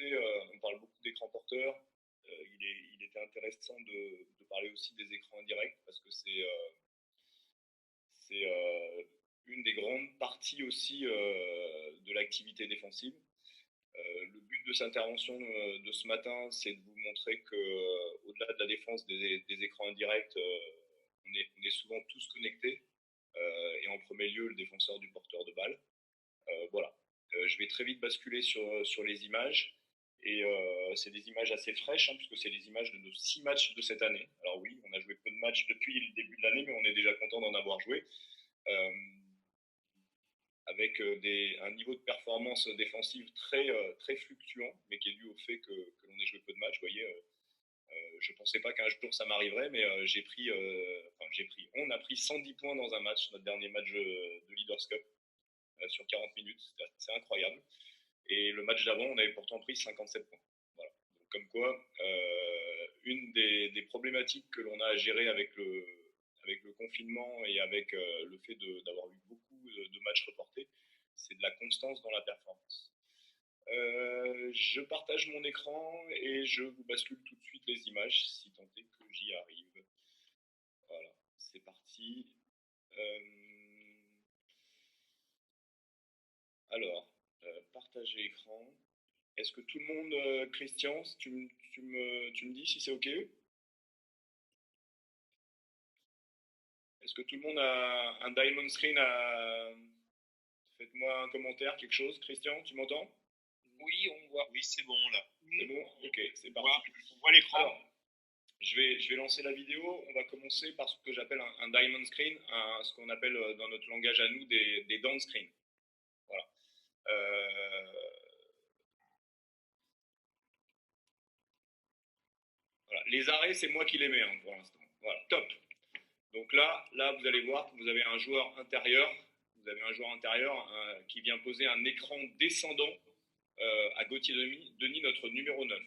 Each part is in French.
côté, on parle beaucoup d'écran porteur. Il était intéressant de parler aussi des écrans indirects parce que c'est une des grandes parties aussi de l'activité défensive. Le but de cette intervention de ce matin, c'est de vous montrer que, au-delà de la défense des écrans indirects, on est souvent tous connectés. Et en premier lieu, le défenseur du porteur de balle. Voilà. Je vais très vite basculer sur les images. Et c'est des images assez fraîches, hein, puisque c'est les images de nos 6 matchs de cette année. Alors oui, on a joué peu de matchs depuis le début de l'année, mais on est déjà content d'en avoir joué. Euh, avec un niveau de performance défensive très fluctuant, mais qui est dû au fait que l'on ait joué peu de matchs. Vous voyez, je ne pensais pas qu'un jour ça m'arriverait, mais on a pris 110 points dans un match, notre dernier match de Leaders Cup, sur 40 minutes. C'est incroyable. Et le match d'avant, on avait pourtant pris 57 points. Voilà. Donc, comme quoi, une des problématiques que l'on a à gérer avec le confinement et avec le fait d'avoir eu beaucoup de matchs reportés, c'est de la constance dans la performance. Je partage mon écran et je vous bascule tout de suite les images, si tant est que j'y arrive. Voilà, c'est parti. Alors, partager écran. Est-ce que tout le monde, Christian, tu me dis si c'est OK? Est-ce que tout le monde a un diamond screen à... Faites-moi un commentaire, quelque chose. Christian, tu m'entends? Oui, on voit. Oui, c'est bon là. C'est bon? Ok, c'est On parti. voit l'écran. Alors, je vais lancer la vidéo. On va commencer par ce que j'appelle un diamond screen, ce qu'on appelle dans notre langage à nous des down screens. Voilà. Voilà. Les arrêts, c'est moi qui les mets hein, pour l'instant. Voilà, top. Donc là, vous allez voir que vous avez un joueur intérieur. Vous avez un joueur intérieur qui vient poser un écran descendant à Gauthier Denis, notre numéro 9.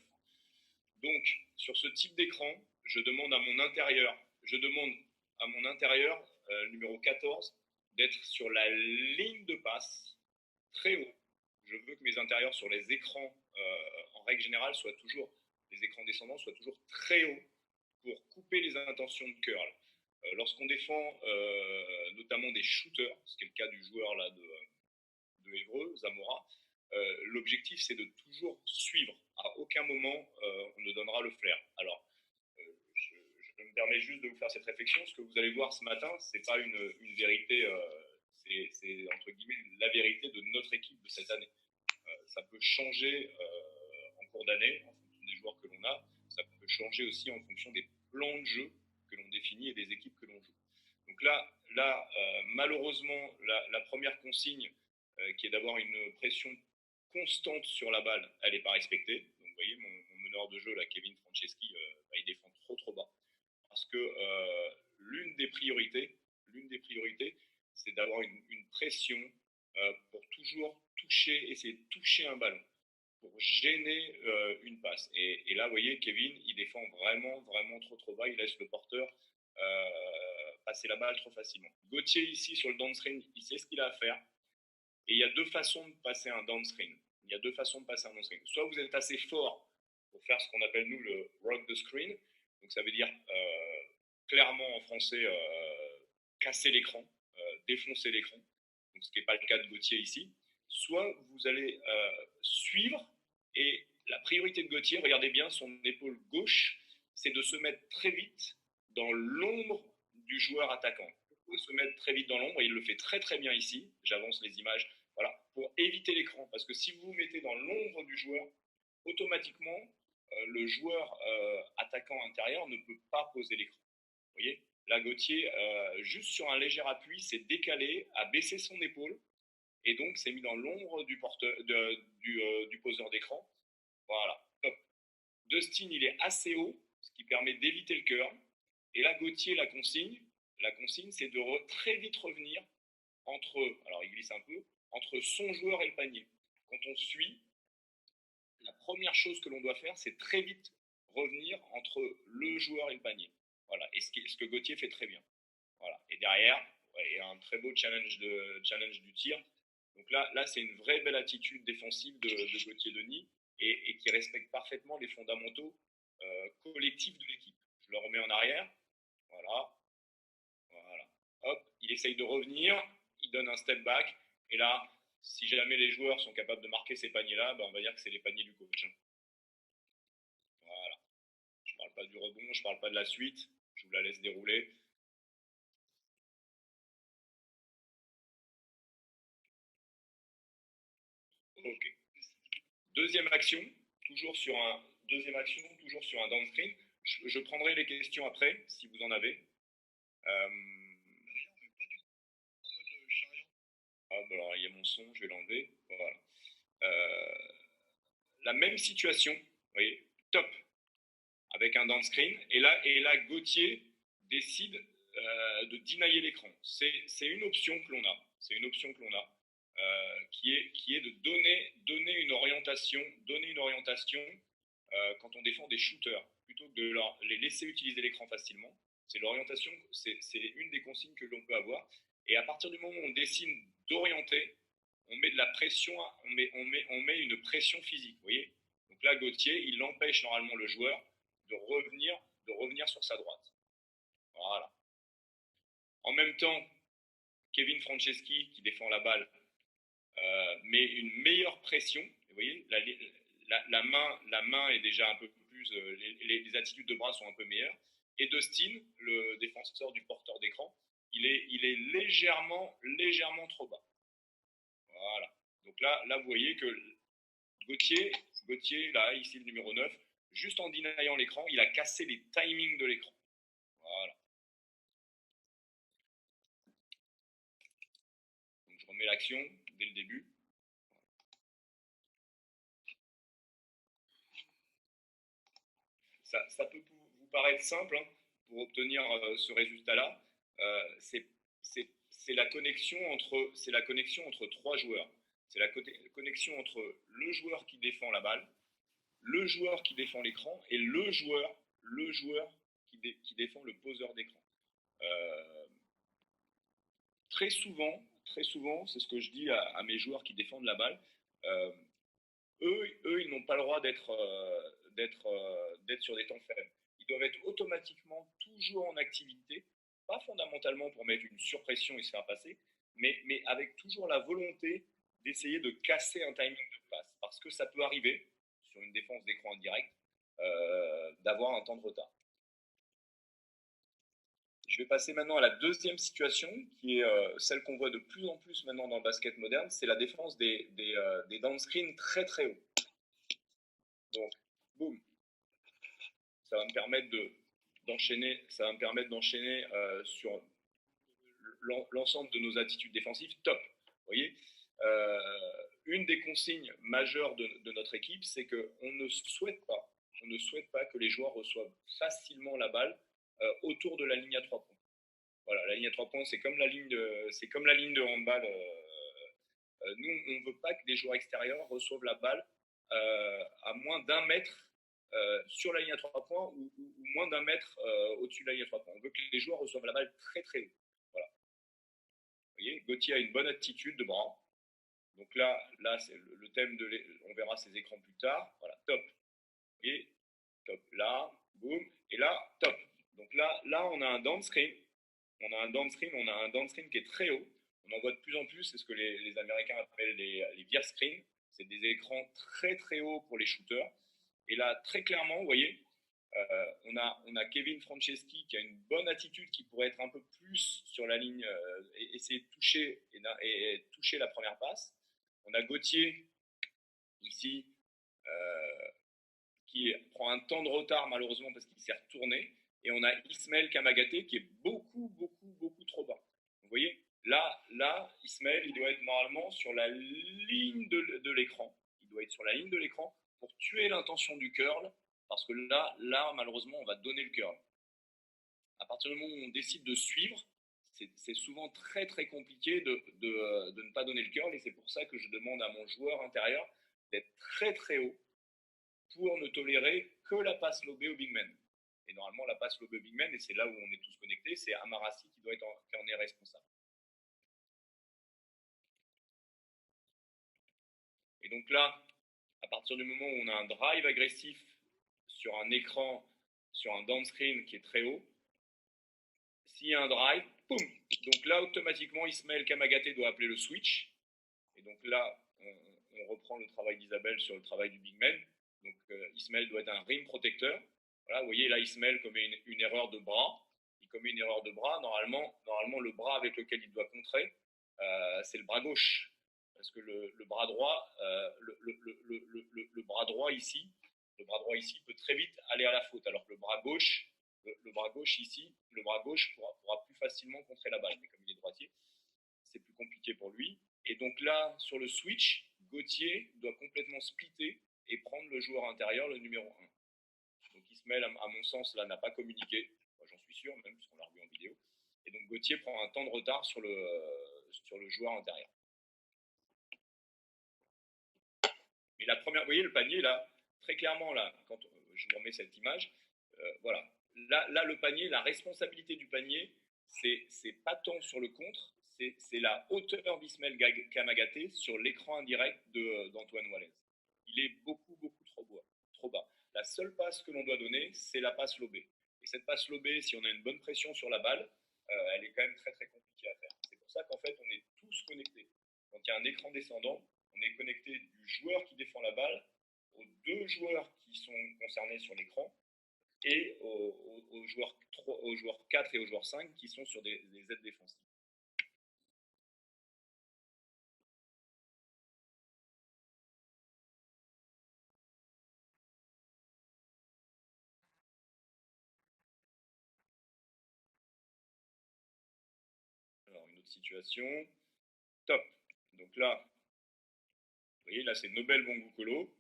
Donc, sur ce type d'écran, je demande à mon intérieur, numéro 14, d'être sur la ligne de passe, très haut. Je veux que mes intérieurs sur les écrans, en règle générale, les écrans descendants soient toujours très hauts pour couper les intentions de curl. Lorsqu'on défend notamment des shooters, ce qui est le cas du joueur là de Évreux, Zamora, l'objectif c'est de toujours suivre. À aucun moment on ne donnera le flair. Alors, je me permets juste de vous faire cette réflexion. Ce que vous allez voir ce matin, c'est pas une vérité, c'est entre guillemets la vérité de notre équipe de cette année. Ça peut changer en cours d'année, en fonction des joueurs que l'on a. Ça peut changer aussi en fonction des plans de jeu que l'on définit et des équipes que l'on joue. Donc là malheureusement, la première consigne, qui est d'avoir une pression constante sur la balle, elle n'est pas respectée. Donc vous voyez, mon meneur de jeu, là, Kevin Franceschi, il défend trop bas. Parce que l'une des priorités, c'est d'avoir une pression pour toujours essayer de toucher un ballon, pour gêner une passe. Et là, vous voyez, Kevin, il défend vraiment trop bas. Il laisse le porteur passer la balle trop facilement. Gauthier, ici, sur le downscreen, il sait ce qu'il a à faire. Et il y a deux façons de passer un downscreen. Soit vous êtes assez fort pour faire ce qu'on appelle, nous, le rock the screen. Donc, ça veut dire, clairement en français, casser l'écran, défoncer l'écran. Donc, ce qui n'est pas le cas de Gauthier ici. Soit vous allez suivre, et la priorité de Gauthier, regardez bien son épaule gauche, c'est de se mettre très vite dans l'ombre du joueur attaquant. Il faut se mettre très vite dans l'ombre, et il le fait très bien ici. J'avance les images, voilà, pour éviter l'écran. Parce que si vous vous mettez dans l'ombre du joueur, automatiquement, le joueur attaquant intérieur ne peut pas poser l'écran. Vous voyez, là, Gauthier, juste sur un léger appui, s'est décalé, a baissé son épaule, et donc s'est mis dans l'ombre du poseur d'écran. Voilà, top. Dustin, il est assez haut, ce qui permet d'éviter le curl. Et là, Gauthier, la consigne, c'est de très vite revenir alors il glisse un peu, entre son joueur et le panier. Quand on suit, la première chose que l'on doit faire, c'est très vite revenir entre le joueur et le panier. Voilà, et ce que Gauthier fait très bien. Voilà. Et derrière, ouais, il y a un très beau challenge du tir. Donc là c'est une vraie belle attitude défensive de Gauthier Denis. et qui respecte parfaitement les fondamentaux collectifs de l'équipe. Je le remets en arrière. Voilà. Voilà. Hop, il essaye de revenir, il donne un step back, et là, si jamais les joueurs sont capables de marquer ces paniers-là, ben on va dire que c'est les paniers du coach. Voilà. Je ne parle pas du rebond, je ne parle pas de la suite, je vous la laisse dérouler. Ok. Deuxième action, toujours sur un downscreen. Je prendrai les questions après, si vous en avez. Alors, il y a mon son, je vais l'enlever. Voilà. La même situation, vous voyez, top, avec un downscreen. Et là Gauthier décide de denier l'écran. C'est une option que l'on a. C'est une option que l'on a. Qui est de donner une orientation quand on défend des shooters, plutôt que de les laisser utiliser l'écran facilement. C'est l'orientation, c'est une des consignes que l'on peut avoir. Et à partir du moment où on décide d'orienter, on met de la pression, on met une pression physique. Vous voyez. Donc là, Gauthier, il empêche normalement le joueur de revenir sur sa droite. Voilà. En même temps, Kevin Franceschi, qui défend la balle, met une meilleure pression. Vous voyez, la main est déjà un peu plus, les attitudes de bras sont un peu meilleures. Et Dustin, le défenseur du porteur d'écran, il est légèrement trop bas. Voilà. Donc là, vous voyez que Gauthier, là, ici le numéro 9, juste en deniant l'écran, il a cassé les timings de l'écran. Voilà. Donc je remets l'action dès le début. Ça peut vous paraître simple, hein, pour obtenir ce résultat-là. C'est la connexion entre trois joueurs. C'est la connexion entre le joueur qui défend la balle, le joueur qui défend l'écran et le joueur qui défend le poseur d'écran. Très souvent, c'est ce que je dis à mes joueurs qui défendent la balle. Eux, ils n'ont pas le droit d'être sur des temps faibles. Ils doivent être automatiquement toujours en activité, pas fondamentalement pour mettre une surpression et se faire passer, mais avec toujours la volonté d'essayer de casser un timing de passe. Parce que ça peut arriver, sur une défense d'écran en direct, d'avoir un temps de retard. Je vais passer maintenant à la deuxième situation, qui est celle qu'on voit de plus en plus maintenant dans le basket moderne, c'est la défense des downscreens très très hauts. Donc, boum, ça va me permettre d'enchaîner sur l'ensemble de nos attitudes défensives. Top, vous voyez. Une des consignes majeures de notre équipe, c'est qu'on ne souhaite pas que les joueurs reçoivent facilement la balle autour de la ligne à 3 points. Voilà, la ligne à 3 points, c'est comme la ligne de handball. Nous, on ne veut pas que des joueurs extérieurs reçoivent la balle à moins d'1 mètre sur la ligne à 3 points ou moins d'1 mètre au-dessus de la ligne à 3 points. On veut que les joueurs reçoivent la balle très très haut. Voilà. Vous voyez, Gauthier a une bonne attitude de bras. Donc là c'est le thème on verra ces écrans plus tard. Voilà, top. Et top. Là, boum. Et là, top. Donc là, on a un downscreen. On a un downscreen qui est très haut. On en voit de plus en plus, c'est ce que les Américains appellent les veer screens. C'est des écrans très très hauts pour les shooters. Et là, très clairement, vous voyez, on a Kevin Franceschi qui a une bonne attitude, qui pourrait être un peu plus sur la ligne, essayer de toucher et toucher la première passe. On a Gauthier ici qui prend un temps de retard malheureusement parce qu'il s'est retourné. Et on a Ismaël Kamagaté qui est beaucoup trop bas. Vous voyez, là, Ismaël, il doit être normalement sur la ligne de l'écran. Il doit être sur la ligne de l'écran pour tuer l'intention du curl, parce que là, malheureusement, on va donner le curl. À partir du moment où on décide de suivre, c'est souvent très très compliqué de ne pas donner le curl, et c'est pour ça que je demande à mon joueur intérieur d'être très très haut pour ne tolérer que la passe lobée au big man. Et normalement, la passe lobée au big man, et c'est là où on est tous connectés, c'est Amarassi qui en est responsable. Et donc là, à partir du moment où on a un drive agressif sur un écran, sur un downscreen qui est très haut, s'il y a un drive, boum. Donc là, automatiquement, Ismaël Kamagaté doit appeler le switch. Et donc là, on reprend le travail d'Isabelle sur le travail du big man. Donc Ismaël doit être un rim protecteur. Voilà, vous voyez, là, Ismaël commet une erreur de bras. Il commet une erreur de bras. Normalement le bras avec lequel il doit contrer, c'est le bras gauche. Parce que le bras droit, le bras droit ici, peut très vite aller à la faute. Alors que le bras gauche ici, le bras gauche pourra plus facilement contrer la balle. Mais comme il est droitier, c'est plus compliqué pour lui. Et donc là, sur le switch, Gauthier doit complètement splitter et prendre le joueur intérieur, le numéro 1. Donc Ismaël, à mon sens, là, n'a pas communiqué. Moi, j'en suis sûr, même, puisqu'on l'a revu en vidéo. Et donc Gauthier prend un temps de retard sur le joueur intérieur. Mais la première, vous voyez le panier, là, très clairement, là, quand je vous remets cette image, voilà. Là, le panier, la responsabilité du panier, c'est pas tant sur le contre, c'est la hauteur d'Ismaël Kamagaté sur l'écran indirect d'Antoine Wallez. Il est beaucoup trop bas. La seule passe que l'on doit donner, c'est la passe lobée. Et cette passe lobée, si on a une bonne pression sur la balle, elle est quand même très très compliquée à faire. C'est pour ça qu'en fait, on est tous connectés. Quand il y a un écran descendant, on est connecté du joueur qui défend la balle aux deux joueurs qui sont concernés sur l'écran et aux joueurs 4 et aux joueurs 5 qui sont sur des aides défensives. Alors, une autre situation. Top. Donc là, vous voyez, là, c'est Nobel Bongukolo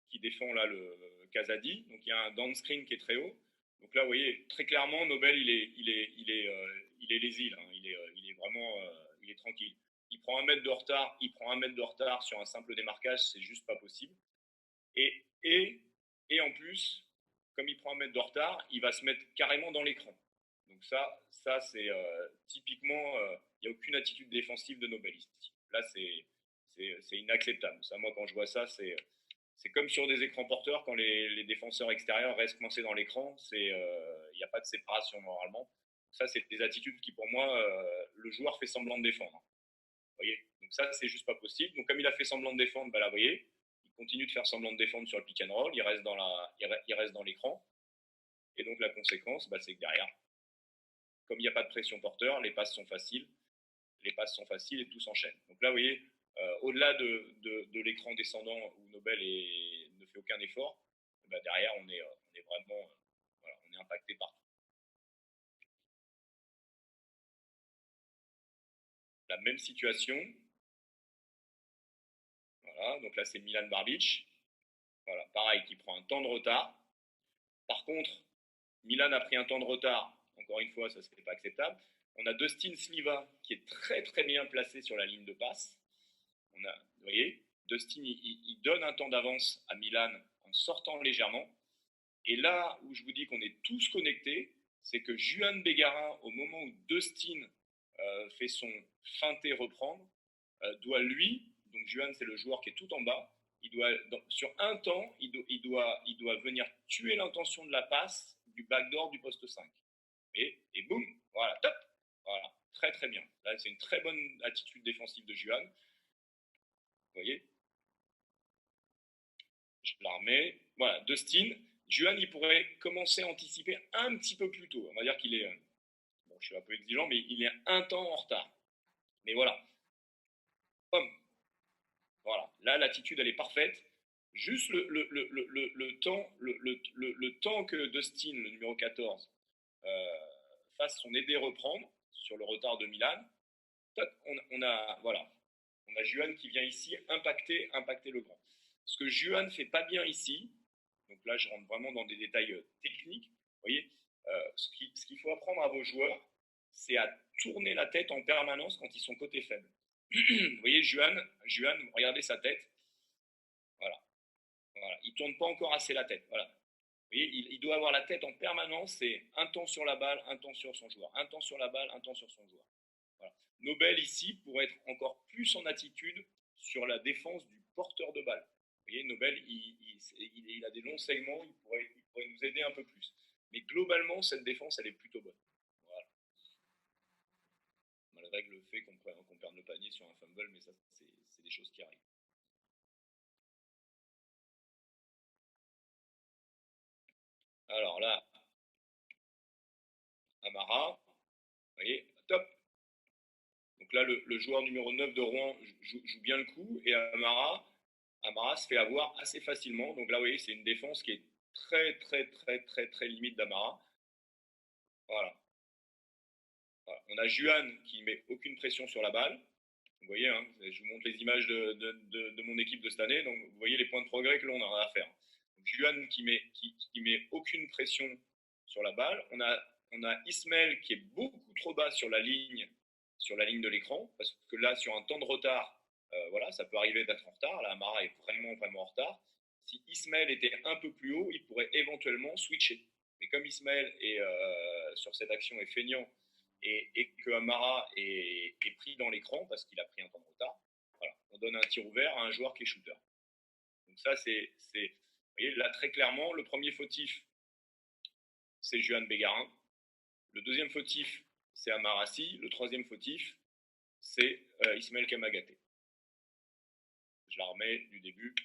qui défend là le Kazadi. Donc, il y a un downscreen qui est très haut. Donc là, vous voyez, très clairement, Nobel, il est lazy, hein. Il est vraiment il est tranquille. Il prend 1 mètre de retard, sur un simple démarquage, c'est juste pas possible. Et en plus, comme il prend 1 mètre de retard, il va se mettre carrément dans l'écran. Donc ça c'est typiquement, il n'y a aucune attitude défensive de Nobel ici. Là, c'est inacceptable. Ça, moi, quand je vois ça, c'est comme sur des écrans porteurs, quand les défenseurs extérieurs restent coincés dans l'écran, il n'y a pas de séparation normalement. Ça, c'est des attitudes qui, pour moi, le joueur fait semblant de défendre. Vous voyez. Donc ça, c'est juste pas possible. Donc comme il a fait semblant de défendre, bah là, vous voyez, il continue de faire semblant de défendre sur le pick and roll, il reste dans l'écran. Et donc la conséquence, bah, c'est que derrière, comme il n'y a pas de pression porteur, les passes sont faciles et tout s'enchaîne. Donc là, vous voyez, au-delà de l'écran descendant où Nobel ne fait aucun effort, bah derrière, on est vraiment voilà, on est impacté partout. La même situation. Voilà, donc là, c'est Milan Barbic. Voilà, pareil, qui prend un temps de retard. Par contre, Milan a pris un temps de retard. Encore une fois, ça, ce n'est pas acceptable. On a Dustin Sliva qui est très très bien placé sur la ligne de passe. Vous voyez, Dustin, il donne un temps d'avance à Milan en sortant légèrement. Et là où je vous dis qu'on est tous connectés, c'est que Juan Bégarin, au moment où Dustin fait son feinté reprendre, doit lui, donc Juan c'est le joueur qui est tout en bas, sur un temps, il doit venir tuer l'intention de la passe du backdoor du poste 5. Et boum, voilà, top, voilà, très très bien. Là, c'est une très bonne attitude défensive de Juan. Vous voyez, je la remets. Voilà, Dustin. Juan, il pourrait commencer à anticiper un petit peu plus tôt. On va dire qu'il est, bon, je suis un peu exigeant, mais il est un temps en retard. Mais voilà, hum, voilà, là, l'attitude, elle est parfaite. Juste le temps que Dustin, le numéro 14, fasse son aider reprendre sur le retard de Milan, on a Juan qui vient ici impacter le grand. Ce que Juan ne fait pas bien ici, donc là je rentre vraiment dans des détails techniques, vous voyez, ce qu'il faut apprendre à vos joueurs, c'est à tourner la tête en permanence quand ils sont côté faible. Vous voyez, Juan, regardez sa tête. Voilà. Il ne tourne pas encore assez la tête. Voilà. Vous voyez, il doit avoir la tête en permanence, c'est un temps sur la balle, un temps sur son joueur. Un temps sur la balle, un temps sur son joueur. Voilà. Nobel ici pourrait être encore plus en attitude sur la défense du porteur de balle. voyez, Nobel, il a des longs segments, il pourrait nous aider un peu plus. Mais globalement, cette défense, elle est plutôt bonne. Voilà. Malgré le fait qu'on perde le panier sur un fumble, mais ça, c'est des choses qui arrivent. Alors là, Amara, vous voyez, top. Donc là, le joueur numéro 9 de Rouen joue bien le coup, et Amara se fait avoir assez facilement. Donc là, vous voyez, c'est une défense qui est très limite d'Amara. Voilà. On a Juan qui met aucune pression sur la balle. Vous voyez, hein, je vous montre les images de mon équipe de cette année, donc vous voyez les points de progrès que l'on a à faire. Donc, Juan qui met aucune pression sur la balle. On a Ismaël qui est beaucoup trop bas sur la ligne de l'écran, parce que là, sur un temps de retard, voilà, ça peut arriver d'être en retard. Là, Amara est vraiment en retard. Si Ismaël était un peu plus haut, il pourrait éventuellement switcher. Mais comme Ismaël sur cette action est feignant, et que Amara est pris dans l'écran parce qu'il a pris un temps de retard, voilà, on donne un tir ouvert à un joueur qui est shooter. Donc ça, vous voyez, là, très clairement, le premier fautif, c'est Juan Bégarin. Le deuxième fautif, c'est Amarassi. Le troisième fautif, c'est Ismaël Kamagaté. Je la remets du début.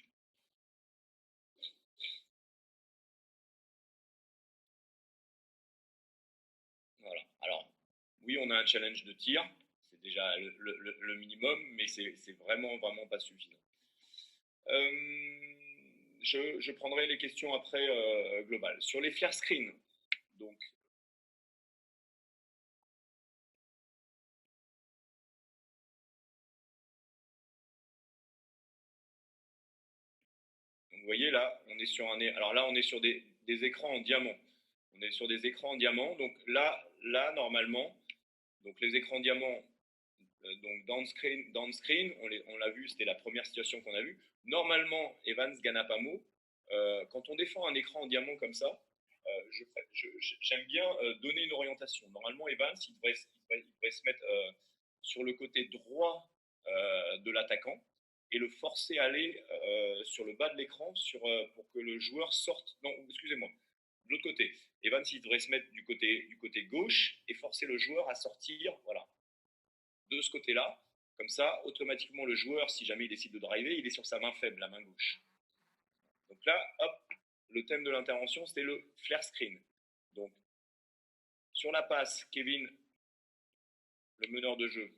Voilà. Alors, oui, on a un challenge de tir. C'est déjà le minimum, mais c'est vraiment pas suffisant. Je prendrai les questions après globales. Sur les flare screens, donc vous voyez là, on est sur des écrans en diamant. On est sur des écrans en diamant. Donc là normalement, donc les écrans diamants, donc downscreen, on l'a vu, c'était la première situation qu'on a vue. Normalement, Evans Ganapamo, quand on défend un écran en diamant comme ça, j'aime bien donner une orientation. Normalement, Evans, il devrait se mettre sur le côté droit de l'attaquant et le forcer à aller sur le bas de l'écran pour que le joueur sorte. Non, excusez-moi. De l'autre côté, Evans, il devrait se mettre du côté gauche et forcer le joueur à sortir, voilà, de ce côté-là. Comme ça, automatiquement, le joueur, si jamais il décide de driver, il est sur sa main faible, la main gauche. Donc là, hop, le thème de l'intervention, c'était le flare screen. Donc, sur la passe, Kevin, le meneur de jeu,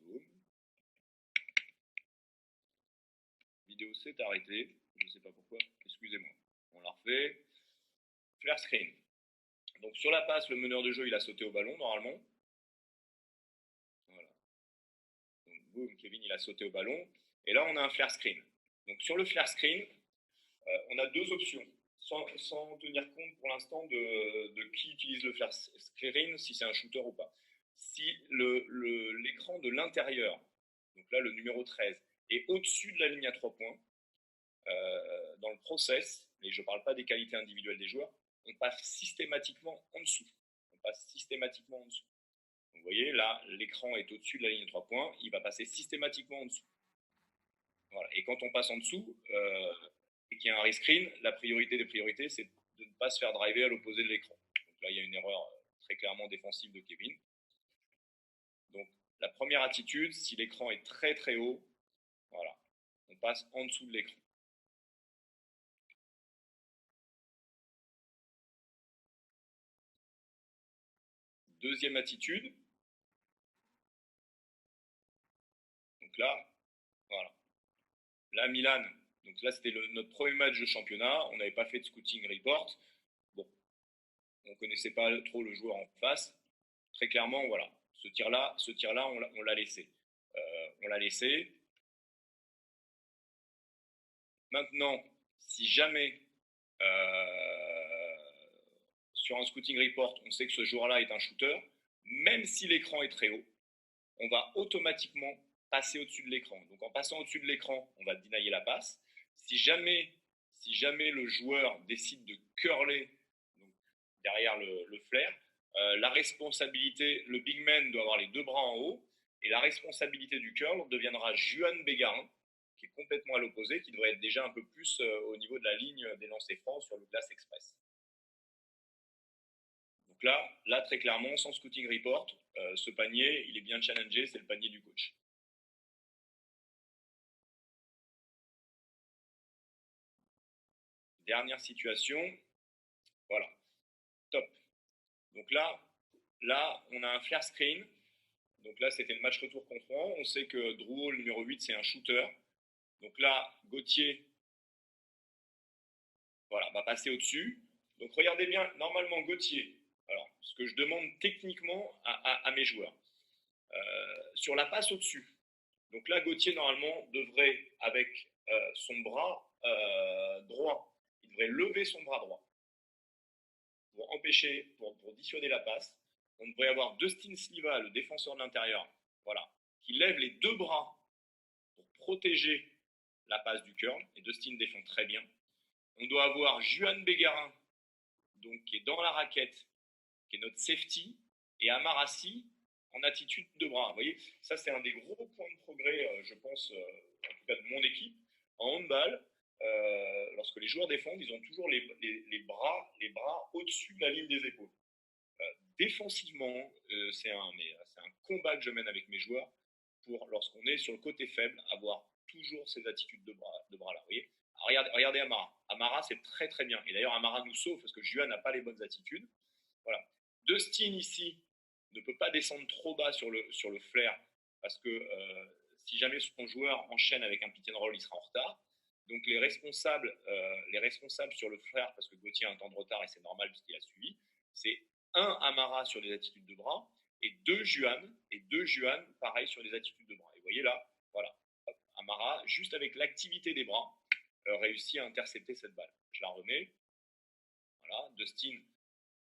boum. Vidéo s'est arrêtée, je ne sais pas pourquoi, excusez-moi. On la refait. Flare screen. Donc sur la passe, le meneur de jeu, il a sauté au ballon normalement. Voilà. Donc boum, Kevin, il a sauté au ballon. Et là, on a un flare screen. Donc sur le flare screen, on a deux options. Sans tenir compte pour l'instant de qui utilise le flare screen, si c'est un shooter ou pas. Si l'écran de l'intérieur, donc là le numéro 13, est au-dessus de la ligne à 3 points, dans le process, et je ne parle pas des qualités individuelles des joueurs, on passe systématiquement en dessous. Donc, vous voyez, là, l'écran est au-dessus de la ligne de 3 points, il va passer systématiquement en dessous. Voilà. Et quand on passe en dessous, et qu'il y a un rescreen, la priorité des priorités, c'est de ne pas se faire driver à l'opposé de l'écran. Donc là, il y a une erreur très clairement défensive de Kevin. Donc, la première attitude, si l'écran est très haut, voilà, on passe en dessous de l'écran. Deuxième attitude. Donc là, voilà. Là, Milan, donc là, c'était notre premier match de championnat. On n'avait pas fait de scouting report. Bon, on ne connaissait pas trop le joueur en face. Très clairement, voilà. Ce tir-là, on l'a laissé. On l'a laissé. Maintenant, si jamais sur un scouting report, on sait que ce joueur-là est un shooter, même si l'écran est très haut, on va automatiquement passer au-dessus de l'écran. Donc en passant au-dessus de l'écran, on va denier la passe. Si jamais le joueur décide de curler donc, derrière le flare, la responsabilité, le big man doit avoir les deux bras en haut Et la responsabilité du curl deviendra Juan Bégarin, qui est complètement à l'opposé, qui devrait être déjà un peu plus au niveau de la ligne des lancers francs sur le glace express. Donc là très clairement, sans scouting report, ce panier, il est bien challengé, c'est le panier du coach. Dernière situation, voilà, top. Donc là, on a un flare screen. Donc là, c'était le match retour contre Rouen. On sait que Drouot, le numéro 8, c'est un shooter. Donc là, Gauthier, voilà, va passer au-dessus. Donc regardez bien, normalement, Gauthier, alors, ce que je demande techniquement à mes joueurs, sur la passe au-dessus. Donc là, Gauthier, normalement, devrait, avec son bras droit, il devrait lever son bras droit pour empêcher, pour dissuader la passe. On devrait avoir Dustin Sliva, le défenseur de l'intérieur, voilà, qui lève les deux bras pour protéger la passe du curl, et Dustin défend très bien. On doit avoir Juan Bégarin, donc, qui est dans la raquette, qui est notre safety, et Amarassi en attitude de bras. Vous voyez, ça c'est un des gros points de progrès, je pense, en tout cas de mon équipe. En handball, lorsque les joueurs défendent, ils ont toujours les bras au-dessus de la ligne des épaules. Défensivement, c'est un combat que je mène avec mes joueurs pour, lorsqu'on est sur le côté faible, avoir toujours ces attitudes de bras là. Vous voyez, regardez Amara. Amara, c'est très très bien. Et d'ailleurs, Amara nous sauve parce que Juan n'a pas les bonnes attitudes. Voilà. Dustin ici ne peut pas descendre trop bas sur le flair parce que si jamais son joueur enchaîne avec un pick and roll, il sera en retard. Donc les responsables sur le flair, parce que Gauthier a un temps de retard et c'est normal puisqu'il a suivi, c'est un Amara sur les attitudes de bras et deux Juan pareil sur les attitudes de bras. Et vous voyez là, voilà, Amara, juste avec l'activité des bras, réussit à intercepter cette balle. Je la remets. Voilà, Dustin,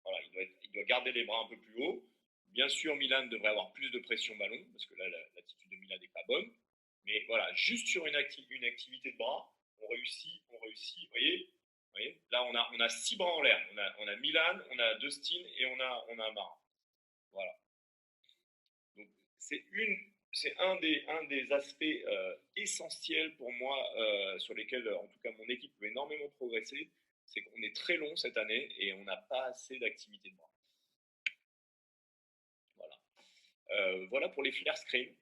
voilà, il doit garder les bras un peu plus haut. Bien sûr, Milan devrait avoir plus de pression ballon, parce que là, l'attitude de Milan n'est pas bonne. Mais voilà, juste sur une activité de bras, on réussit. Vous voyez, là, on a 6 bras en l'air. On a Milan, on a Dustin et on a Amara. Voilà. Donc, c'est un des aspects essentiels pour moi, sur lesquels, en tout cas, mon équipe peut énormément progresser. C'est qu'on est très long cette année et on n'a pas assez d'activité de bras. Voilà. Voilà pour les flare screens.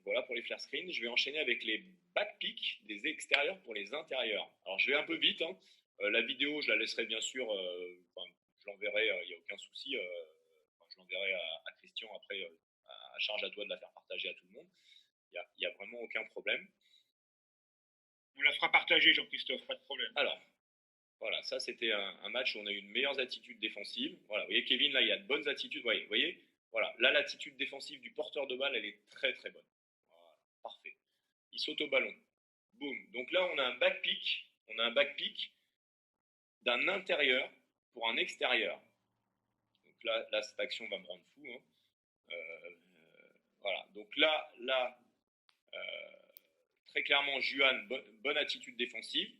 Je vais enchaîner avec les backpicks des extérieurs pour les intérieurs. Alors je vais un peu vite. La vidéo, je la laisserai bien sûr. Je l'enverrai, il n'y a aucun souci. Je l'enverrai à Christian après. À charge à toi de la faire partager à tout le monde. Il n'y a vraiment aucun problème. On la fera partager, Jean-Christophe, pas de problème. Alors, voilà, ça c'était un match où on a eu une meilleure attitude défensive. Voilà, vous voyez Kevin, là il y a de bonnes attitudes. Vous voyez, voilà, là l'attitude défensive du porteur de balle, elle est très très bonne. Voilà, parfait. Il saute au ballon. Boum. Donc là on a un backpick d'un intérieur pour un extérieur. Donc là cette action va me rendre fou. Voilà. Donc là très clairement Juan, bonne attitude défensive.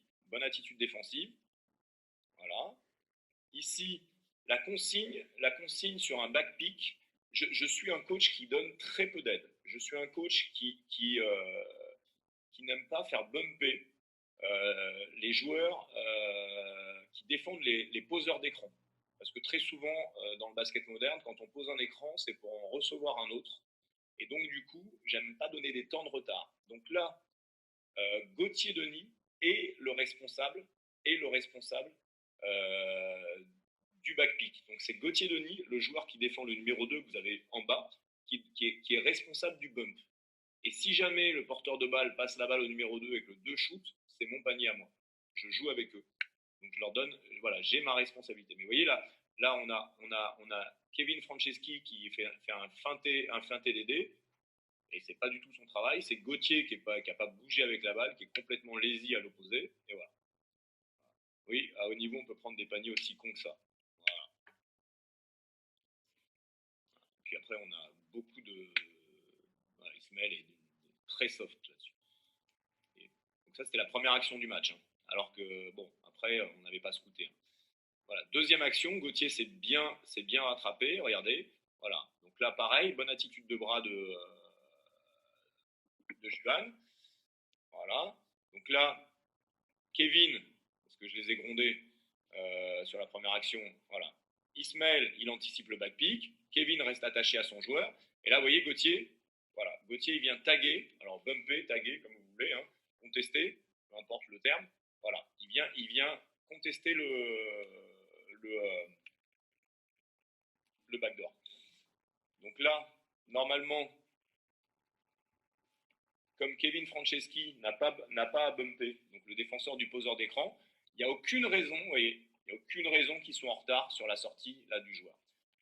Voilà. Ici, la consigne sur un backpick, je suis un coach qui donne très peu d'aide. Je suis un coach qui n'aime pas faire bumper les joueurs qui défendent les poseurs d'écran. Parce que très souvent, dans le basket moderne, quand on pose un écran, c'est pour en recevoir un autre. Et donc, du coup, j'aime pas donner des temps de retard. Donc là, Gauthier Denis est le responsable du backpick. Donc c'est Gauthier Denis, le joueur qui défend le numéro 2 que vous avez en bas, qui est responsable du bump. Et si jamais le porteur de balle passe la balle au numéro 2 et que le 2 shoot, c'est mon panier à moi. Je joue avec eux. Donc je leur donne, voilà, j'ai ma responsabilité. Mais vous voyez là on a Kevin Franceschi qui fait un feinté DD. Et c'est pas du tout son travail. C'est Gauthier qui a pas bougé avec la balle, qui est complètement lazy à l'opposé. Et voilà. Oui, à haut niveau, on peut prendre des paniers aussi cons que ça. Voilà. Puis après, on a beaucoup de. Voilà, Ismaël est très soft là-dessus. Donc ça, c'était la première action du match. Alors que, bon, après, on n'avait pas scouté. Voilà. Deuxième action, Gauthier s'est bien rattrapé. Regardez. Voilà. Donc là, pareil, bonne attitude de bras de de Juan. Voilà. Donc là, Kevin, parce que je les ai grondés sur la première action, voilà. Ismaël, il anticipe le backpick. Kevin reste attaché à son joueur. Et là, vous voyez, Gauthier, voilà. Gauthier, il vient taguer, alors bumper, taguer, comme vous voulez, hein, contester, peu importe le terme. Voilà. Il vient contester le backdoor. Donc là, normalement, comme Kevin Franceschi n'a pas à bumper, donc le défenseur du poseur d'écran, il n'y a aucune raison, vous voyez, il n'y a aucune raison qu'il soit en retard sur la sortie là, du joueur.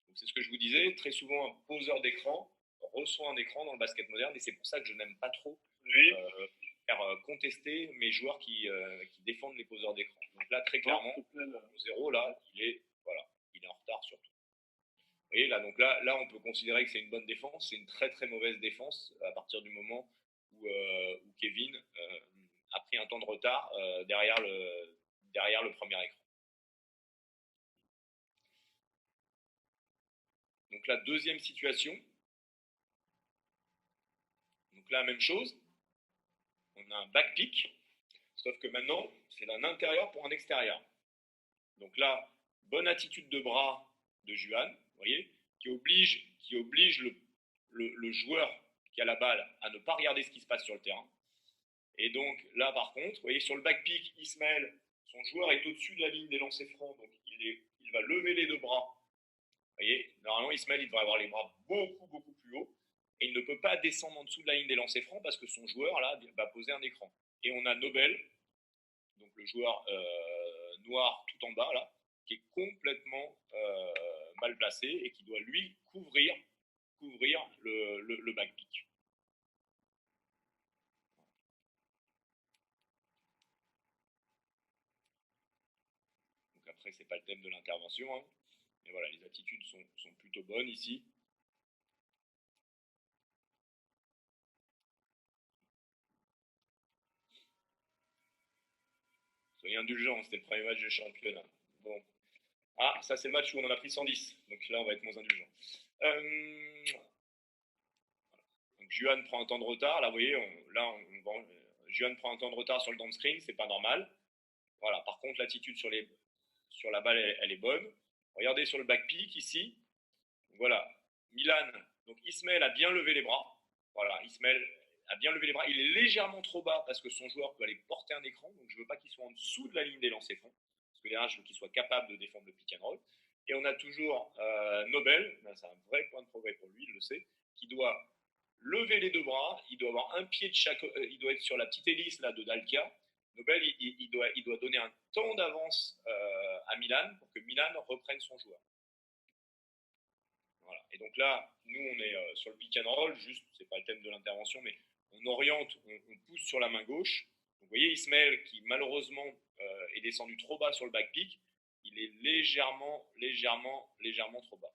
Donc c'est ce que je vous disais, très souvent un poseur d'écran reçoit un écran dans le basket moderne et c'est pour ça que je n'aime pas trop faire contester mes joueurs qui défendent les poseurs d'écran. Donc là, très clairement, le 0, là, il est en retard surtout. Vous voyez, là, donc là, on peut considérer que c'est une bonne défense, c'est une très très mauvaise défense à partir du moment où Kevin a pris un temps de retard derrière le premier écran. Donc la deuxième situation, donc là, même chose, on a un backpick, sauf que maintenant, c'est d'un intérieur pour un extérieur. Donc là, bonne attitude de bras de Juan, vous voyez, qui oblige le joueur qui a la balle à ne pas regarder ce qui se passe sur le terrain. Et donc là, par contre, vous voyez, sur le backpick, Ismaël, son joueur est au-dessus de la ligne des lancers francs, donc il va lever les deux bras. Vous voyez, normalement, Ismaël, il devrait avoir les bras beaucoup, beaucoup plus haut. Et il ne peut pas descendre en dessous de la ligne des lancers francs parce que son joueur, là, va poser un écran. Et on a Nobel, donc le joueur noir tout en bas, là, qui est complètement mal placé et qui doit, lui, couvrir le backpick. Donc après, c'est pas le thème de l'intervention, hein. Mais voilà, les attitudes sont plutôt bonnes ici. Soyez indulgents, c'était le premier match du championnat. Bon. Ah, ça c'est le match où on en a pris 110. Donc là, on va être moins indulgent. Donc Juan prend un temps de retard. Là, vous voyez, Juan prend un temps de retard sur le downscreen, c'est pas normal. Voilà. Par contre, l'attitude sur la balle, elle est bonne. Regardez sur le backpick ici. Voilà. Milan. Donc Ismaël a bien levé les bras. Voilà. Ismaël a bien levé les bras. Il est légèrement trop bas parce que son joueur peut aller porter un écran. Donc je ne veux pas qu'il soit en dessous de la ligne des lancers francs. Parce que derrière, je veux qu'il soit capable de défendre le pick and roll. Et on a toujours Nobel. C'est un vrai point de progrès pour lui, il le sait, qui doit lever les deux bras. Il doit avoir un pied de chaque. Il doit être sur la petite hélice là, de Dalkia. Nobel, il doit donner un temps d'avance à Milan pour que Milan reprenne son joueur. Voilà. Et donc là, nous, on est sur le pick and roll, juste, c'est pas le thème de l'intervention, mais on oriente, on pousse sur la main gauche. Donc, vous voyez, Ismaël, qui malheureusement est descendu trop bas sur le backpick, il est légèrement trop bas.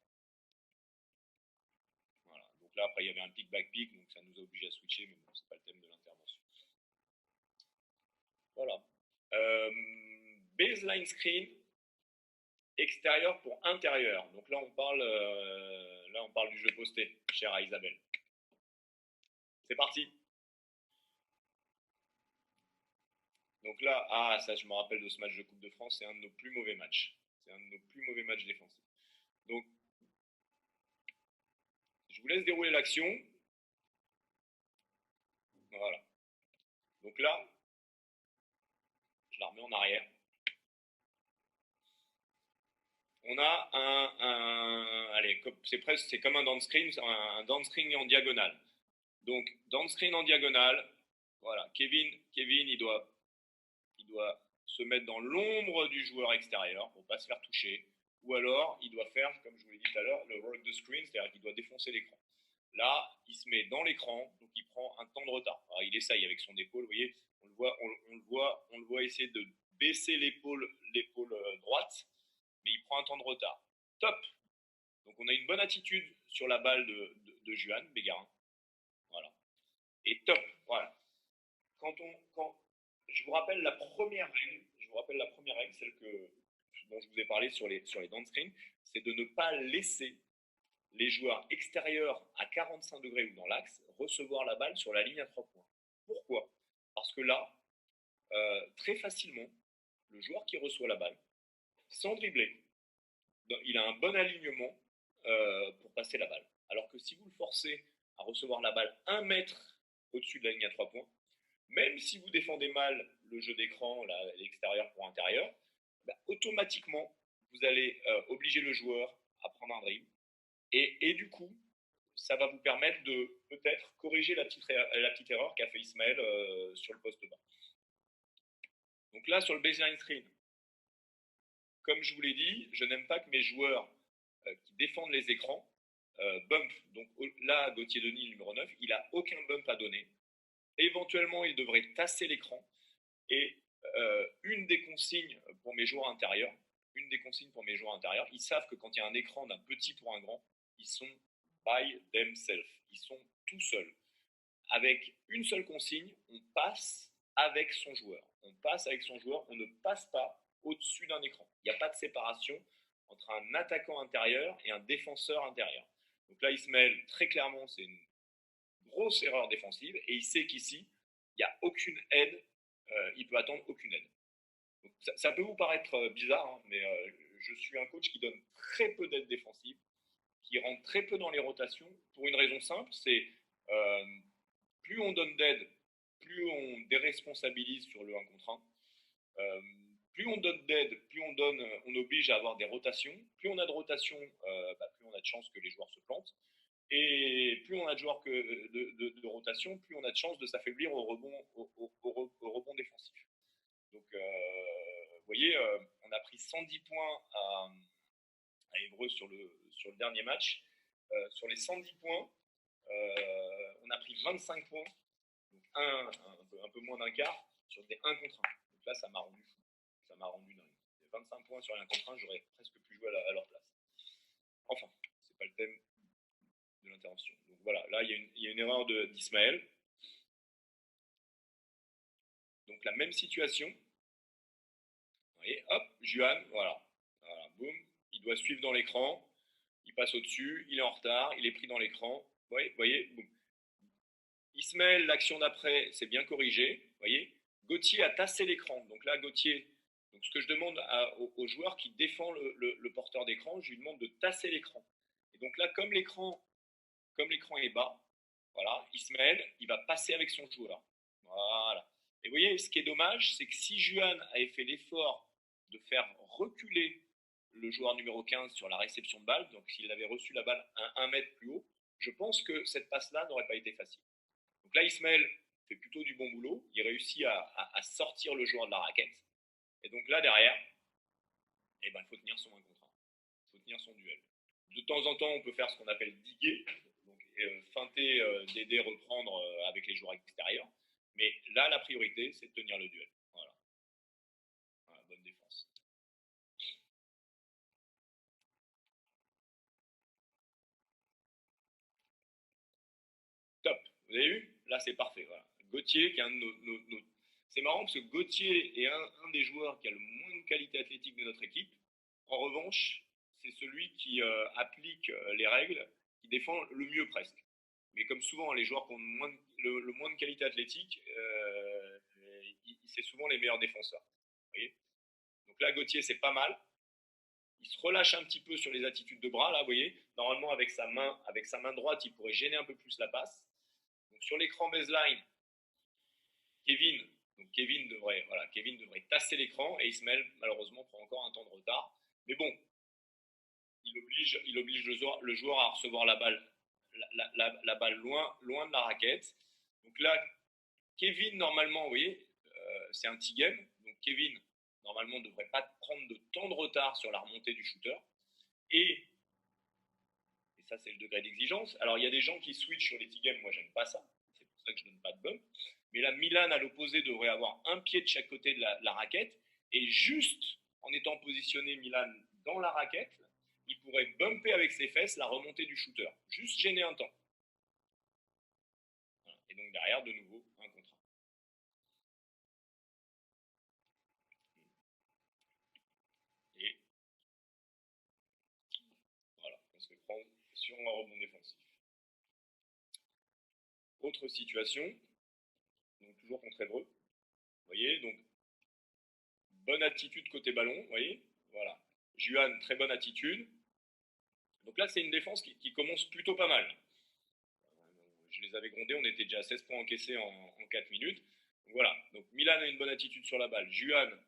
Voilà. Donc là, après, il y avait un pick backpick, donc ça nous a obligé à switcher, mais bon, c'est pas le thème de l'intervention. Voilà. Baseline screen, extérieur pour intérieur. Donc là, on parle du jeu posté, cher à Isabelle. C'est parti. Donc là, ça je me rappelle de ce match de Coupe de France, c'est un de nos plus mauvais matchs. C'est un de nos plus mauvais matchs défensifs. Donc, je vous laisse dérouler l'action. Voilà. Donc là, je la remets en arrière. On a allez, c'est comme un downscreen, un downscreen en diagonale. Donc, downscreen en diagonale, voilà, Kevin, il doit se mettre dans l'ombre du joueur extérieur pour ne pas se faire toucher. Ou alors, il doit faire, comme je vous l'ai dit tout à l'heure, le work the screen, c'est-à-dire qu'il doit défoncer l'écran. Là, il se met dans l'écran, donc il prend un temps de retard. Alors, il essaye avec son épaule, vous voyez, on le voit essayer de baisser l'épaule droite, mais il prend un temps de retard. Top. Donc on a une bonne attitude sur la balle de Juan Bégarin. Voilà. Et top. Voilà. Je vous rappelle la première règle, celle dont je vous ai parlé sur les downscreens, c'est de ne pas laisser les joueurs extérieurs à 45 degrés ou dans l'axe recevoir la balle sur la ligne à 3 points. Pourquoi? Parce que là, très facilement, le joueur qui reçoit la balle, sans dribbler, il a un bon alignement pour passer la balle. Alors que si vous le forcez à recevoir la balle 1 mètre au-dessus de la ligne à 3 points, même si vous défendez mal le jeu d'écran, l'extérieur pour intérieur, bah, automatiquement, vous allez obliger le joueur à prendre un dribble. Et du coup, ça va vous permettre de peut-être corriger la petite erreur qu'a fait Ismaël sur le poste bas. Donc là, sur le baseline screen, comme je vous l'ai dit, je n'aime pas que mes joueurs qui défendent les écrans bump. Donc là, Gauthier Denis, numéro 9, il n'a aucun bump à donner. Éventuellement, il devrait tasser l'écran. Et une des consignes pour mes joueurs intérieurs, ils savent que quand il y a un écran d'un petit pour un grand, ils sont by themselves. Ils sont tout seuls. Avec une seule consigne, on passe avec son joueur. On passe avec son joueur, on ne passe pas au-dessus d'un écran. Il n'y a pas de séparation entre un attaquant intérieur et un défenseur intérieur. Donc là, Ismaël, très clairement, c'est une grosse erreur défensive et il sait qu'ici, il n'y a aucune aide, il peut attendre aucune aide. Donc, ça peut vous paraître bizarre, hein, mais je suis un coach qui donne très peu d'aide défensive, qui rentre très peu dans les rotations, pour une raison simple, c'est plus on donne d'aide, plus on déresponsabilise sur le 1 contre 1. Plus on donne d'aide, plus on oblige à avoir des rotations. Plus on a de rotations, plus on a de chances que les joueurs se plantent. Et plus on a de joueurs de rotation, plus on a de chances de s'affaiblir au rebond défensif. Donc, vous voyez, on a pris 110 points à Évreux sur le dernier match. Sur les 110 points, on a pris 25 points, donc un peu moins d'un quart, sur des 1 contre 1. Donc là, ça m'a rendu fou. Ça m'a rendu dingue. 25 points sur 1 contre 1, j'aurais presque pu jouer à leur place. Enfin, c'est pas le thème de l'intervention. Donc voilà, là, il y a une erreur d'Ismaël. Donc la même situation. Vous voyez, hop, Juan, voilà, boum, il doit suivre dans l'écran, il passe au-dessus, il est en retard, il est pris dans l'écran. Vous voyez, boum. Ismaël, l'action d'après, c'est bien corrigé. Vous voyez, Gauthier a tassé l'écran. Donc là, Gauthier, donc ce que je demande au joueur qui défend le porteur d'écran, je lui demande de tasser l'écran. Et donc là, comme l'écran est bas, voilà, Ismaël, il va passer avec son joueur. Voilà. Et vous voyez, ce qui est dommage, c'est que si Juan avait fait l'effort de faire reculer le joueur numéro 15 sur la réception de balle, donc s'il avait reçu la balle 1 mètre plus haut, je pense que cette passe-là n'aurait pas été facile. Donc là, Ismaël fait plutôt du bon boulot. Il réussit à sortir le joueur de la raquette. Et donc là, derrière, il faut tenir son 1 contre 1. Il faut tenir son duel. De temps en temps, on peut faire ce qu'on appelle diguer, donc feinter, d'aider, reprendre avec les joueurs extérieurs. Mais là, la priorité, c'est de tenir le duel. Voilà. Bonne défense. Top. Vous avez vu? Là, c'est parfait. Voilà. Gauthier, qui est un de nos... C'est marrant parce que Gauthier est un des joueurs qui a le moins de qualité athlétique de notre équipe. En revanche, c'est celui qui applique les règles, qui défend le mieux presque. Mais comme souvent, les joueurs qui ont le moins de qualité athlétique, c'est souvent les meilleurs défenseurs. Vous voyez? Donc là, Gauthier, c'est pas mal. Il se relâche un petit peu sur les attitudes de bras, là, vous voyez. Normalement, avec sa main droite, il pourrait gêner un peu plus la passe. Donc sur l'écran baseline, Kevin devrait tasser l'écran et Ismaël, malheureusement, prend encore un temps de retard. Mais bon, il oblige le joueur à recevoir la balle loin de la raquette. Donc là, Kevin, normalement, vous voyez, c'est un petit game. Donc Kevin, normalement, ne devrait pas prendre de temps de retard sur la remontée du shooter. Et ça, c'est le degré d'exigence. Alors, il y a des gens qui switchent sur les petits games. Moi, j'aime pas ça. C'est pour ça que je donne pas de bump. Mais là, Milan, à l'opposé, devrait avoir un pied de chaque côté de la raquette. Et juste en étant positionné, Milan, dans la raquette, il pourrait bumper avec ses fesses la remontée du shooter. Juste gêner un temps. Voilà. Et donc, derrière, de nouveau, un contre un. Et voilà, on se fait prendre sur un rebond défensif. Autre situation. toujours contre Évreux. Vous voyez, donc bonne attitude côté ballon, vous voyez, voilà. Juan, très bonne attitude. Donc là, c'est une défense qui commence plutôt pas mal. Je les avais grondés, on était déjà à 16 points encaissés en 4 minutes. Donc voilà, donc Milan a une bonne attitude sur la balle. Juan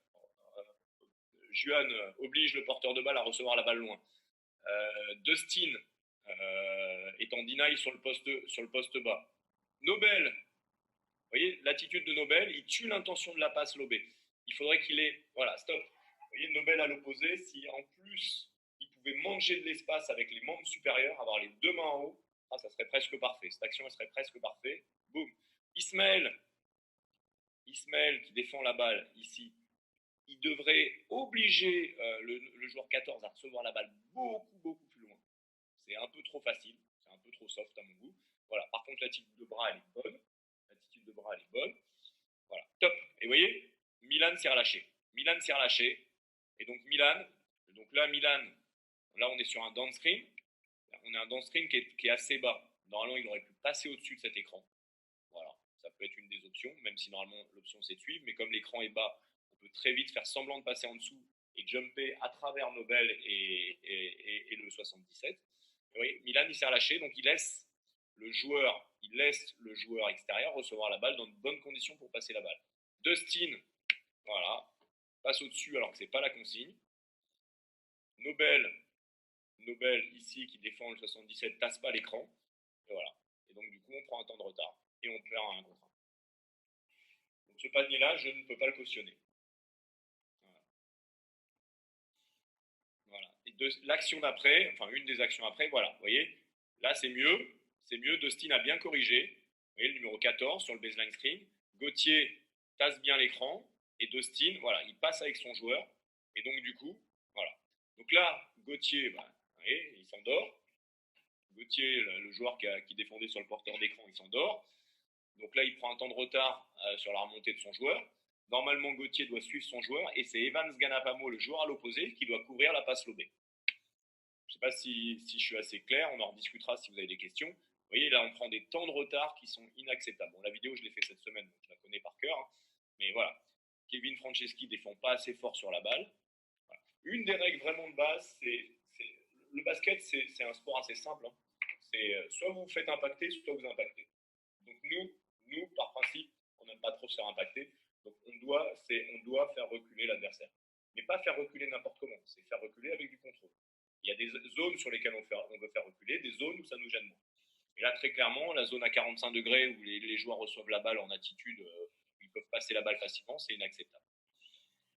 oblige le porteur de balle à recevoir la balle loin. Dustin est en deny sur le poste bas. Nobel, vous voyez, l'attitude de Nobel, il tue l'intention de la passe lobée. Il faudrait qu'il ait... Voilà, stop. Vous voyez, Nobel à l'opposé, si en plus il pouvait manger de l'espace avec les membres supérieurs, avoir les deux mains en haut, ça serait presque parfait. Cette action, elle serait presque parfaite. Boum. Ismaël qui défend la balle ici, il devrait obliger le joueur 14 à recevoir la balle beaucoup plus loin. C'est un peu trop facile, c'est un peu trop soft à mon goût. Voilà. Par contre, l'attitude de bras, elle est bonne. Voilà, top. Et vous voyez, Milan s'est relâché. Et donc Milan, là on est sur un downscreen. On a un downscreen qui est assez bas. Normalement, il aurait pu passer au-dessus de cet écran. Voilà, ça peut être une des options, même si normalement l'option c'est de suivre. Mais comme l'écran est bas, on peut très vite faire semblant de passer en dessous et jumper à travers Nobel et le 77. Et vous voyez, Milan il s'est relâché, donc il laisse le joueur extérieur recevoir la balle dans de bonnes conditions pour passer la balle. Dustin, voilà, passe au-dessus alors que c'est pas la consigne. Nobel ici qui défend le 77 tasse pas l'écran. Et voilà. Et donc du coup on prend un temps de retard et on perd un 1 contre 1. Donc ce panier-là, je ne peux pas le cautionner. Voilà. Et l'action d'après, enfin une des actions après, voilà, vous voyez, là c'est mieux. Dustin a bien corrigé. Vous voyez le numéro 14 sur le baseline screen. Gauthier tasse bien l'écran. Et Dustin, voilà, il passe avec son joueur. Et donc du coup, voilà. Donc là, Gauthier, bah, vous voyez, il s'endort. Gauthier, le joueur qui défendait sur le porteur d'écran, il s'endort. Donc là, il prend un temps de retard sur la remontée de son joueur. Normalement, Gauthier doit suivre son joueur et c'est Evans Ganapamo, le joueur à l'opposé, qui doit couvrir la passe lobée. Je ne sais pas si je suis assez clair, on en rediscutera si vous avez des questions. Vous voyez, là, on prend des temps de retard qui sont inacceptables. Bon, la vidéo, je l'ai fait cette semaine, donc je la connais par cœur. Hein. Mais voilà, Kevin Franceschi ne défend pas assez fort sur la balle. Voilà. Une des règles vraiment de base, le basket, c'est un sport assez simple. Hein. C'est soit vous vous faites impacter, soit vous impactez. Donc nous, par principe, on n'aime pas trop se faire impacter. Donc on doit faire reculer l'adversaire. Mais pas faire reculer n'importe comment, c'est faire reculer avec du contrôle. Il y a des zones sur lesquelles on veut faire reculer, des zones où ça nous gêne moins. Et là, très clairement, la zone à 45 degrés où les joueurs reçoivent la balle en attitude, où ils peuvent passer la balle facilement, c'est inacceptable.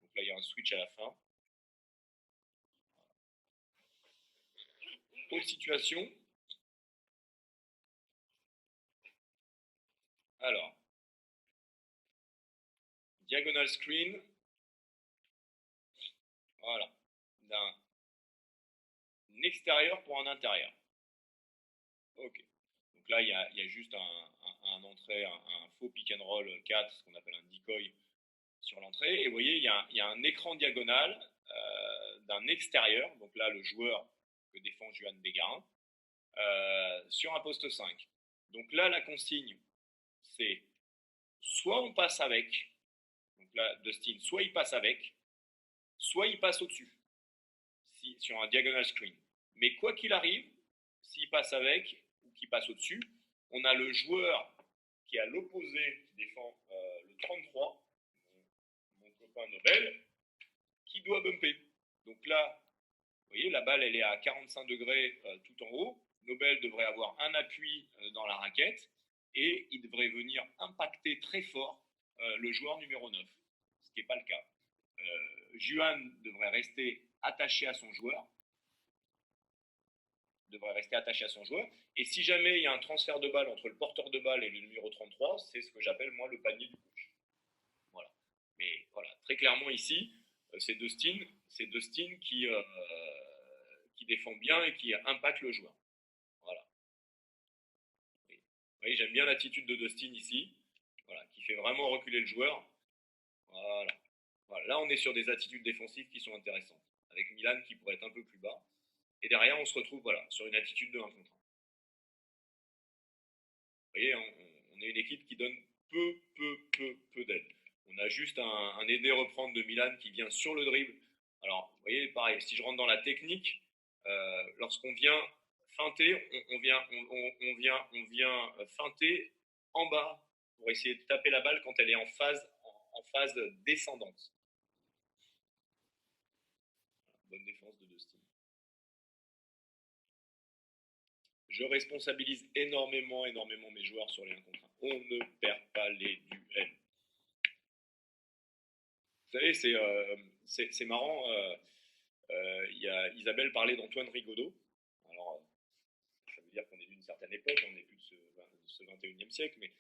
Donc là, il y a un switch à la fin. Autre situation. Alors, diagonal screen. Voilà. D'un extérieur pour un intérieur. Ok. Donc là, il y a juste un entrée, un faux pick and roll 4, ce qu'on appelle un decoy sur l'entrée. Et vous voyez, il y a un écran diagonal d'un extérieur. Donc là, le joueur que défend Juan Bégarin sur un poste 5. Donc là, la consigne, c'est soit on passe avec, donc là, Dustin, soit il passe avec, soit il passe au-dessus, sur un diagonal screen. Mais quoi qu'il arrive, s'il passe avec ou qu'il passe au-dessus, on a le joueur qui est à l'opposé, qui défend le 33, mon copain Nobel, qui doit bumper. Donc là, vous voyez, la balle, elle est à 45 degrés tout en haut. Nobel devrait avoir un appui dans la raquette et il devrait venir impacter très fort le joueur numéro 9, ce qui n'est pas le cas. Juan devrait rester attaché à son joueur. Et si jamais il y a un transfert de balle entre le porteur de balle et le numéro 33, c'est ce que j'appelle moi le panier du coach. Voilà. Mais voilà, très clairement ici, c'est Dustin qui défend bien et qui impacte le joueur. Voilà. Vous voyez, j'aime bien l'attitude de Dustin ici, voilà, qui fait vraiment reculer le joueur. Voilà. Voilà. Là, on est sur des attitudes défensives qui sont intéressantes, avec Milan qui pourrait être un peu plus bas. Et derrière, on se retrouve voilà, sur une attitude de 1 contre 1. Vous voyez, on est une équipe qui donne peu d'aide. On a juste un aidé reprendre de Milan qui vient sur le dribble. Alors, vous voyez, pareil, si je rentre dans la technique, lorsqu'on vient feinter, on vient feinter en bas pour essayer de taper la balle quand elle est en phase descendante. Bonne défense de Dustin. Je responsabilise énormément mes joueurs sur les 1 contre 1. On ne perd pas les duels. Vous savez, c'est marrant. Isabelle parlait d'Antoine Rigaudot. Alors, ça veut dire qu'on est d'une certaine époque, on n'est plus de ce 21e siècle, mais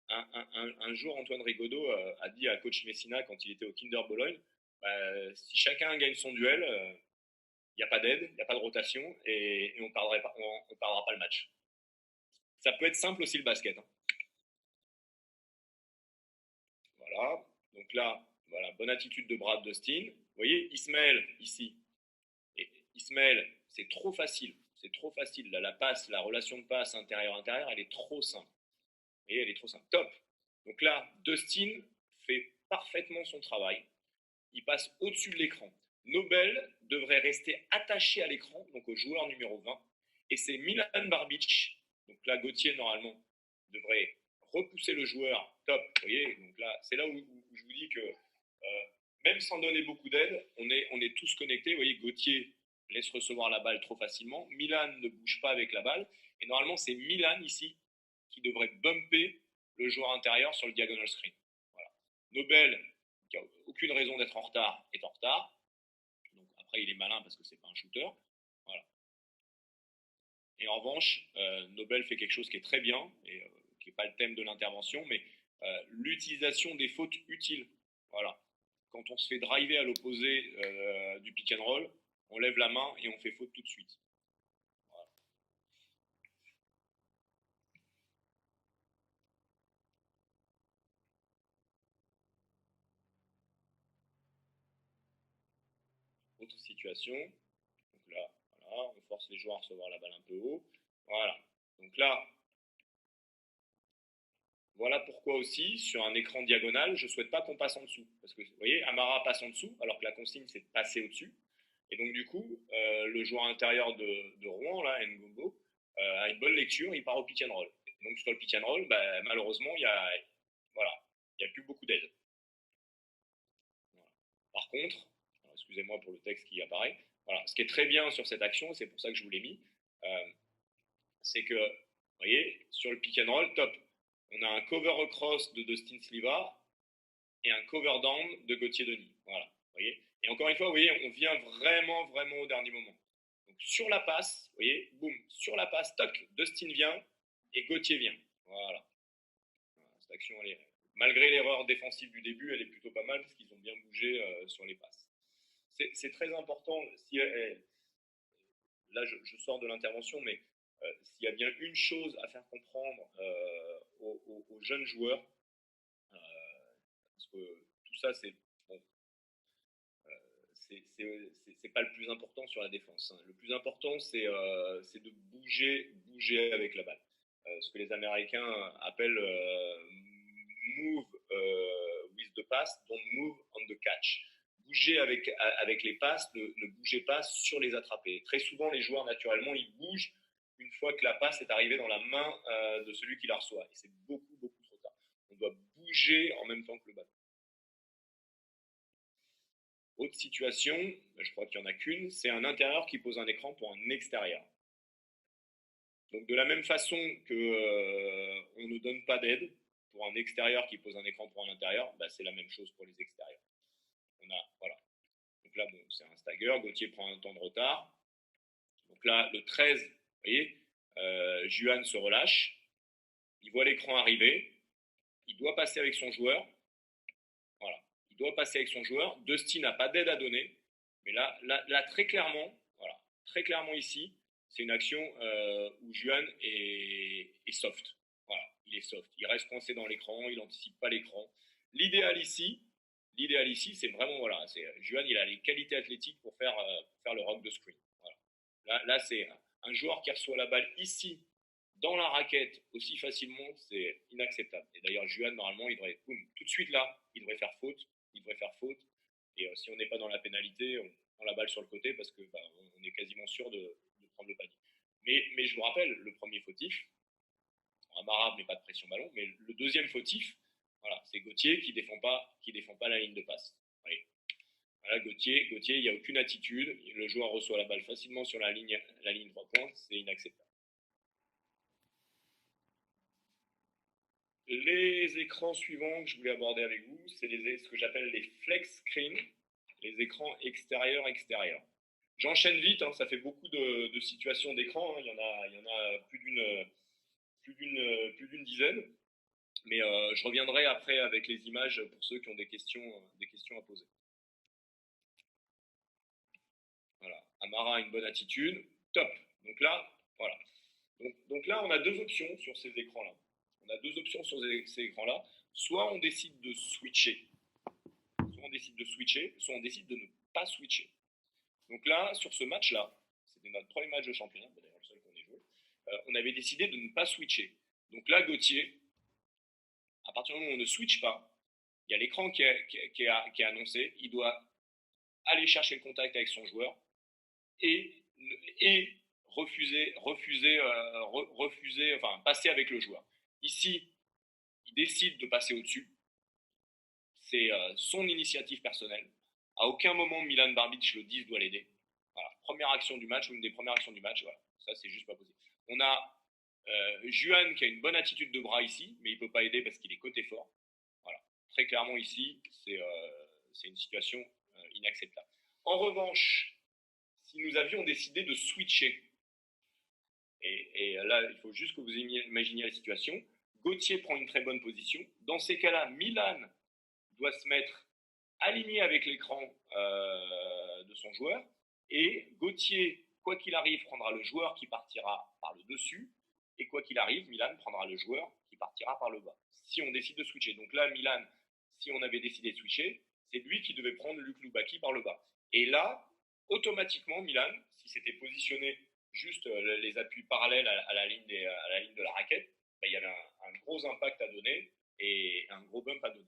un jour, Antoine Rigaudot a dit à coach Messina, quand il était au Kinder Bologne, si chacun gagne son duel, il n'y a pas d'aide, il n'y a pas de rotation, et on ne perdra pas le match. Ça peut être simple aussi le basket. Hein. Voilà, donc là, voilà, bonne attitude de Brad Dustin. Vous voyez, Ismaël, ici. Et Ismaël, c'est trop facile. C'est trop facile. Là, la relation de passe intérieur-intérieur, elle est trop simple. Et elle est trop simple. Top. Donc là, Dustin fait parfaitement son travail. Il passe au-dessus de l'écran. Nobel devrait rester attaché à l'écran, donc au joueur numéro 20. Et c'est Milan Barbic. Donc là, Gauthier, normalement, devrait repousser le joueur. Top. Vous voyez, donc là, c'est là où je vous dis que même sans donner beaucoup d'aide, on est tous connectés. Vous voyez, Gauthier laisse recevoir la balle trop facilement. Milan ne bouge pas avec la balle. Et normalement, c'est Milan ici qui devrait bumper le joueur intérieur sur le diagonal screen. Voilà. Nobel, qui n'a aucune raison d'être en retard, est en retard. Donc après, il est malin parce que c'est pas un shooter. Voilà. Et en revanche, Nobel fait quelque chose qui est très bien, et qui n'est pas le thème de l'intervention, mais l'utilisation des fautes utiles. Voilà. Quand on se fait driver à l'opposé du pick and roll, on lève la main et on fait faute tout de suite. Voilà. Autre situation. Donc là, voilà, on force les joueurs à recevoir la balle un peu haut. Voilà. Donc là, voilà pourquoi aussi, sur un écran diagonal, je ne souhaite pas qu'on passe en dessous. Parce que, vous voyez, Amara passe en dessous, alors que la consigne, c'est de passer au-dessus. Et donc, du coup, le joueur intérieur de Rouen, là, Ngombo, a une bonne lecture, il part au pick and roll. Et donc, sur le pick and roll, malheureusement, il n'y a plus beaucoup d'aide. Voilà. Par contre, excusez-moi pour le texte qui apparaît, voilà, ce qui est très bien sur cette action, et c'est pour ça que je vous l'ai mis, c'est que, vous voyez, sur le pick and roll, top. On a un cover across de Dustin Sliva et un cover down de Gauthier Denis. Voilà, vous voyez. Et encore une fois, vous voyez, on vient vraiment au dernier moment. Donc sur la passe, vous voyez, boum, sur la passe, toc, Dustin vient et Gauthier vient. Voilà. Cette action, malgré l'erreur défensive du début, elle est plutôt pas mal parce qu'ils ont bien bougé sur les passes. C'est très important. Là, je sors de l'intervention, mais s'il y a bien une chose à faire comprendre aux jeunes joueurs, parce que tout ça, c'est pas le plus important sur la défense. Hein. Le plus important, c'est de bouger avec la balle. Ce que les Américains appellent move with the pass, don't move on the catch. Bouger avec les passes, ne bougez pas sur les attrapés. Très souvent, les joueurs, naturellement, ils bougent une fois que la passe est arrivée dans la main de celui qui la reçoit. Et c'est beaucoup trop tard. On doit bouger en même temps que le ballon. Autre situation, je crois qu'il n'y en a qu'une, c'est un intérieur qui pose un écran pour un extérieur. Donc de la même façon que on ne donne pas d'aide pour un extérieur qui pose un écran pour un intérieur, c'est la même chose pour les extérieurs. Voilà. Donc là, bon, c'est un stagger, Gauthier prend un temps de retard. Donc là, le 13, vous voyez, Juan se relâche, il voit l'écran arriver, il doit passer avec son joueur. Voilà. Il doit passer avec son joueur. Dustin n'a pas d'aide à donner. Mais là très clairement, voilà, très clairement ici, c'est une action où Juan est soft. Voilà, il est soft. Il reste coincé dans l'écran, il n'anticipe pas l'écran. L'idéal ici, c'est vraiment, voilà, Juan, il a les qualités athlétiques pour faire le rock de screen. Voilà. Là c'est un joueur qui reçoit la balle ici dans la raquette aussi facilement, c'est inacceptable. Et d'ailleurs, Juan, normalement, il devrait, boum, tout de suite là, il devrait faire faute. Il devrait faire faute. Et si on n'est pas dans la pénalité, on prend la balle sur le côté parce que bah, on est quasiment sûr de prendre le panier. Mais je vous rappelle, le premier fautif, Amara met pas de pression ballon, mais le deuxième fautif, voilà, c'est Gauthier qui défend pas la ligne de passe. Voyez. Voilà, Gauthier, il n'y a aucune attitude. Le joueur reçoit la balle facilement sur la ligne 3 points. C'est inacceptable. Les écrans suivants que je voulais aborder avec vous, c'est ce que j'appelle les flex screens, les écrans extérieurs. J'enchaîne vite, hein, ça fait beaucoup de situations d'écran, hein, il y en a plus d'une dizaine, mais je reviendrai après avec les images pour ceux qui ont des questions à poser. Voilà, Amara a une bonne attitude, top. Donc là, voilà. Donc là, on a deux options sur ces écrans-là. Ces écrans-là. Soit on décide de switcher, soit on décide de ne pas switcher. Donc là, sur ce match-là, c'était notre premier match de championnat, d'ailleurs le seul qu'on ait joué, on avait décidé de ne pas switcher. Donc là, Gauthier, à partir du moment où on ne switch pas, il y a l'écran qui est annoncé, il doit aller chercher le contact avec son joueur et passer avec le joueur. Ici, il décide de passer au-dessus. C'est son initiative personnelle. À aucun moment, Milan Barbic, le 10, doit l'aider. Voilà. Première action du match, ou une des premières actions du match, voilà. Ça, c'est juste pas possible. On a Juan qui a une bonne attitude de bras ici, mais il ne peut pas aider parce qu'il est côté fort. Voilà. Très clairement, ici, c'est une situation inacceptable. En revanche, si nous avions décidé de switcher, et là, il faut juste que vous imaginiez la situation, Gauthier prend une très bonne position. Dans ces cas-là, Milan doit se mettre aligné avec l'écran de son joueur, et Gauthier, quoi qu'il arrive, prendra le joueur qui partira par le dessus, et quoi qu'il arrive, Milan prendra le joueur qui partira par le bas, si on décide de switcher. Donc là, Milan, si on avait décidé de switcher, c'est lui qui devait prendre Luc Loubaki par le bas. Et là, automatiquement, Milan, si c'était positionné juste les appuis parallèles à la ligne de la raquette, bah, il y avait un gros impact à donner et un gros bump à donner.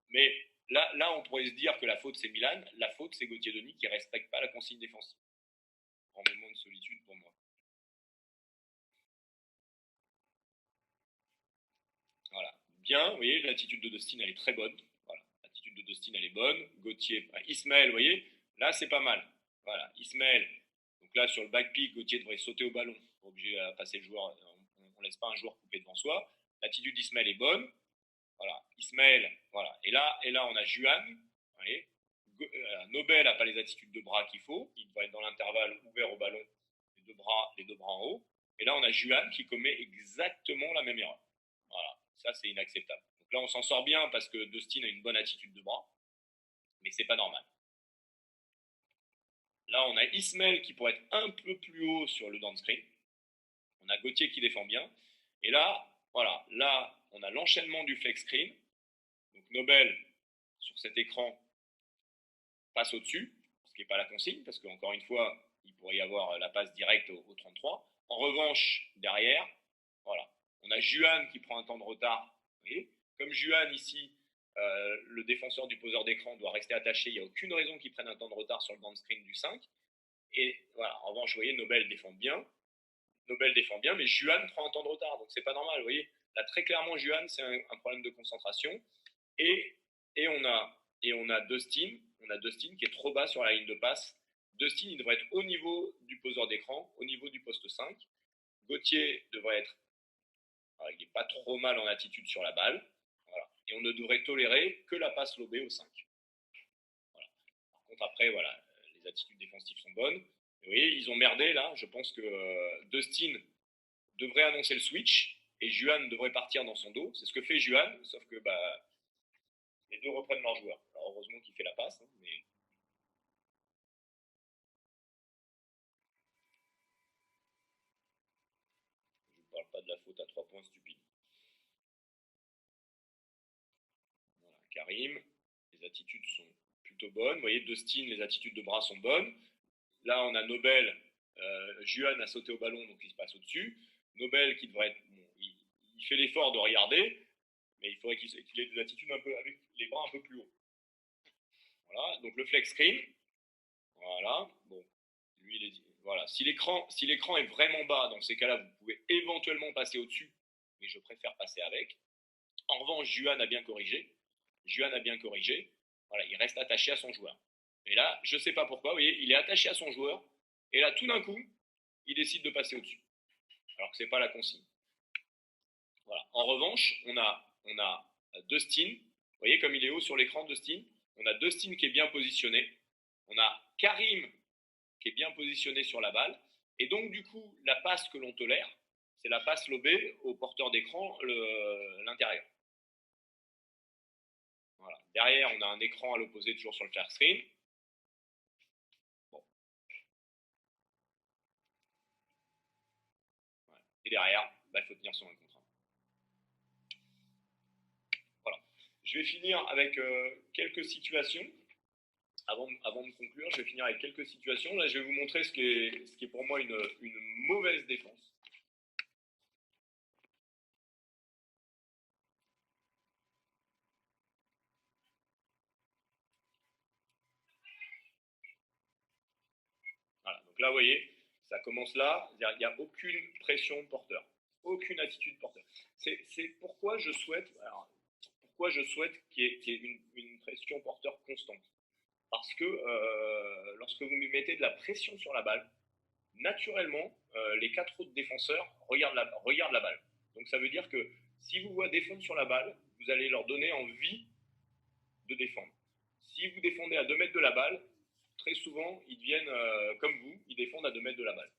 Mais là, on pourrait se dire que la faute, c'est Milan. La faute, c'est Gauthier Denis qui ne respecte pas la consigne défensive. En moment de solitude pour moi. Voilà. Bien, vous voyez, l'attitude de Dustin, elle est très bonne. Voilà. L'attitude de Dustin, elle est bonne. Gauthier, Ismaël, vous voyez, là, c'est pas mal. Voilà, Ismaël. Donc là, sur le back pick, Gauthier devrait sauter au ballon. Pas obligé à passer le joueur. On ne laisse pas un joueur couper devant soi. L'attitude d'Ismaël est bonne. Voilà, Ismaël, voilà. Et là, on a Juan, vous voyez. Nobel n'a pas les attitudes de bras qu'il faut. Il doit être dans l'intervalle ouvert au ballon, les deux bras en haut. Et là, on a Juan qui commet exactement la même erreur. Voilà, ça, c'est inacceptable. Donc là, on s'en sort bien parce que Dustin a une bonne attitude de bras, mais c'est pas normal. Là, on a Ismaël qui pourrait être un peu plus haut sur le down screen. On a Gauthier qui défend bien. Et là, voilà, là, on a l'enchaînement du flex screen. Donc Nobel, sur cet écran, passe au-dessus, ce qui n'est pas la consigne, parce qu'encore une fois, il pourrait y avoir la passe directe au 33. En revanche, derrière, voilà, on a Juan qui prend un temps de retard. Vous voyez, comme Juan ici, le défenseur du poseur d'écran doit rester attaché, il n'y a aucune raison qu'il prenne un temps de retard sur le grand screen du 5. Et voilà, en revanche, vous voyez, Nobel défend bien, mais Juan prend un temps de retard, donc c'est pas normal, vous voyez. Là, très clairement, Juan, c'est un problème de concentration. Et on a Dustin qui est trop bas sur la ligne de passe. Dustin, il devrait être au niveau du poseur d'écran, au niveau du poste 5. Gauthier devrait être, il n'est pas trop mal en attitude sur la balle. Voilà. Et on ne devrait tolérer que la passe lobée au 5. Voilà. Par contre, après, voilà, les attitudes défensives sont bonnes. Vous voyez, ils ont merdé là. Je pense que Dustin devrait annoncer le switch et Juan devrait partir dans son dos. C'est ce que fait Juan, sauf que les deux reprennent leur joueur. Alors heureusement qu'il fait la passe, hein, mais je ne parle pas de la faute à 3 points stupide. Voilà, Karim, les attitudes sont plutôt bonnes. Vous voyez, Dustin, les attitudes de bras sont bonnes. Là, on a Nobel Juan a sauté au ballon, donc il se passe au-dessus. Nobel, qui devrait être. Bon, il fait l'effort de regarder, mais il faudrait qu'il ait des attitudes un peu avec les bras un peu plus hauts. Voilà, donc le flex screen. Voilà, bon, lui il est dit. Voilà, si l'écran est vraiment bas, dans ces cas-là, vous pouvez éventuellement passer au-dessus, mais je préfère passer avec. En revanche, Juan a bien corrigé. Voilà, il reste attaché à son joueur. Et là, je ne sais pas pourquoi, vous voyez, il est attaché à son joueur, et là, tout d'un coup, il décide de passer au-dessus. Alors que ce n'est pas la consigne. Voilà. En revanche, on a Dustin. Vous voyez comme il est haut sur l'écran, Dustin. On a Dustin qui est bien positionné. On a Karim qui est bien positionné sur la balle. Et donc, du coup, la passe que l'on tolère, c'est la passe lobée au porteur d'écran, l'intérieur. Voilà. Derrière, on a un écran à l'opposé, toujours sur le flat screen. Bon. Voilà. Et derrière, il faut tenir sur un contrat. Voilà. Je vais finir avec quelques situations. Avant de conclure, je vais finir avec quelques situations. Là, je vais vous montrer ce qui est pour moi une mauvaise défense. Voilà, donc là, vous voyez, ça commence là. Il n'y a aucune pression porteur, aucune attitude porteur. C'est pourquoi je souhaite, qu'il y ait une pression porteur constante. Parce que lorsque vous mettez de la pression sur la balle, naturellement, les 4 autres défenseurs regardent la balle. Donc ça veut dire que si vous voyez défendre sur la balle, vous allez leur donner envie de défendre. Si vous défendez à 2 mètres de la balle, très souvent, ils deviennent comme vous, ils défendent à 2 mètres de la balle.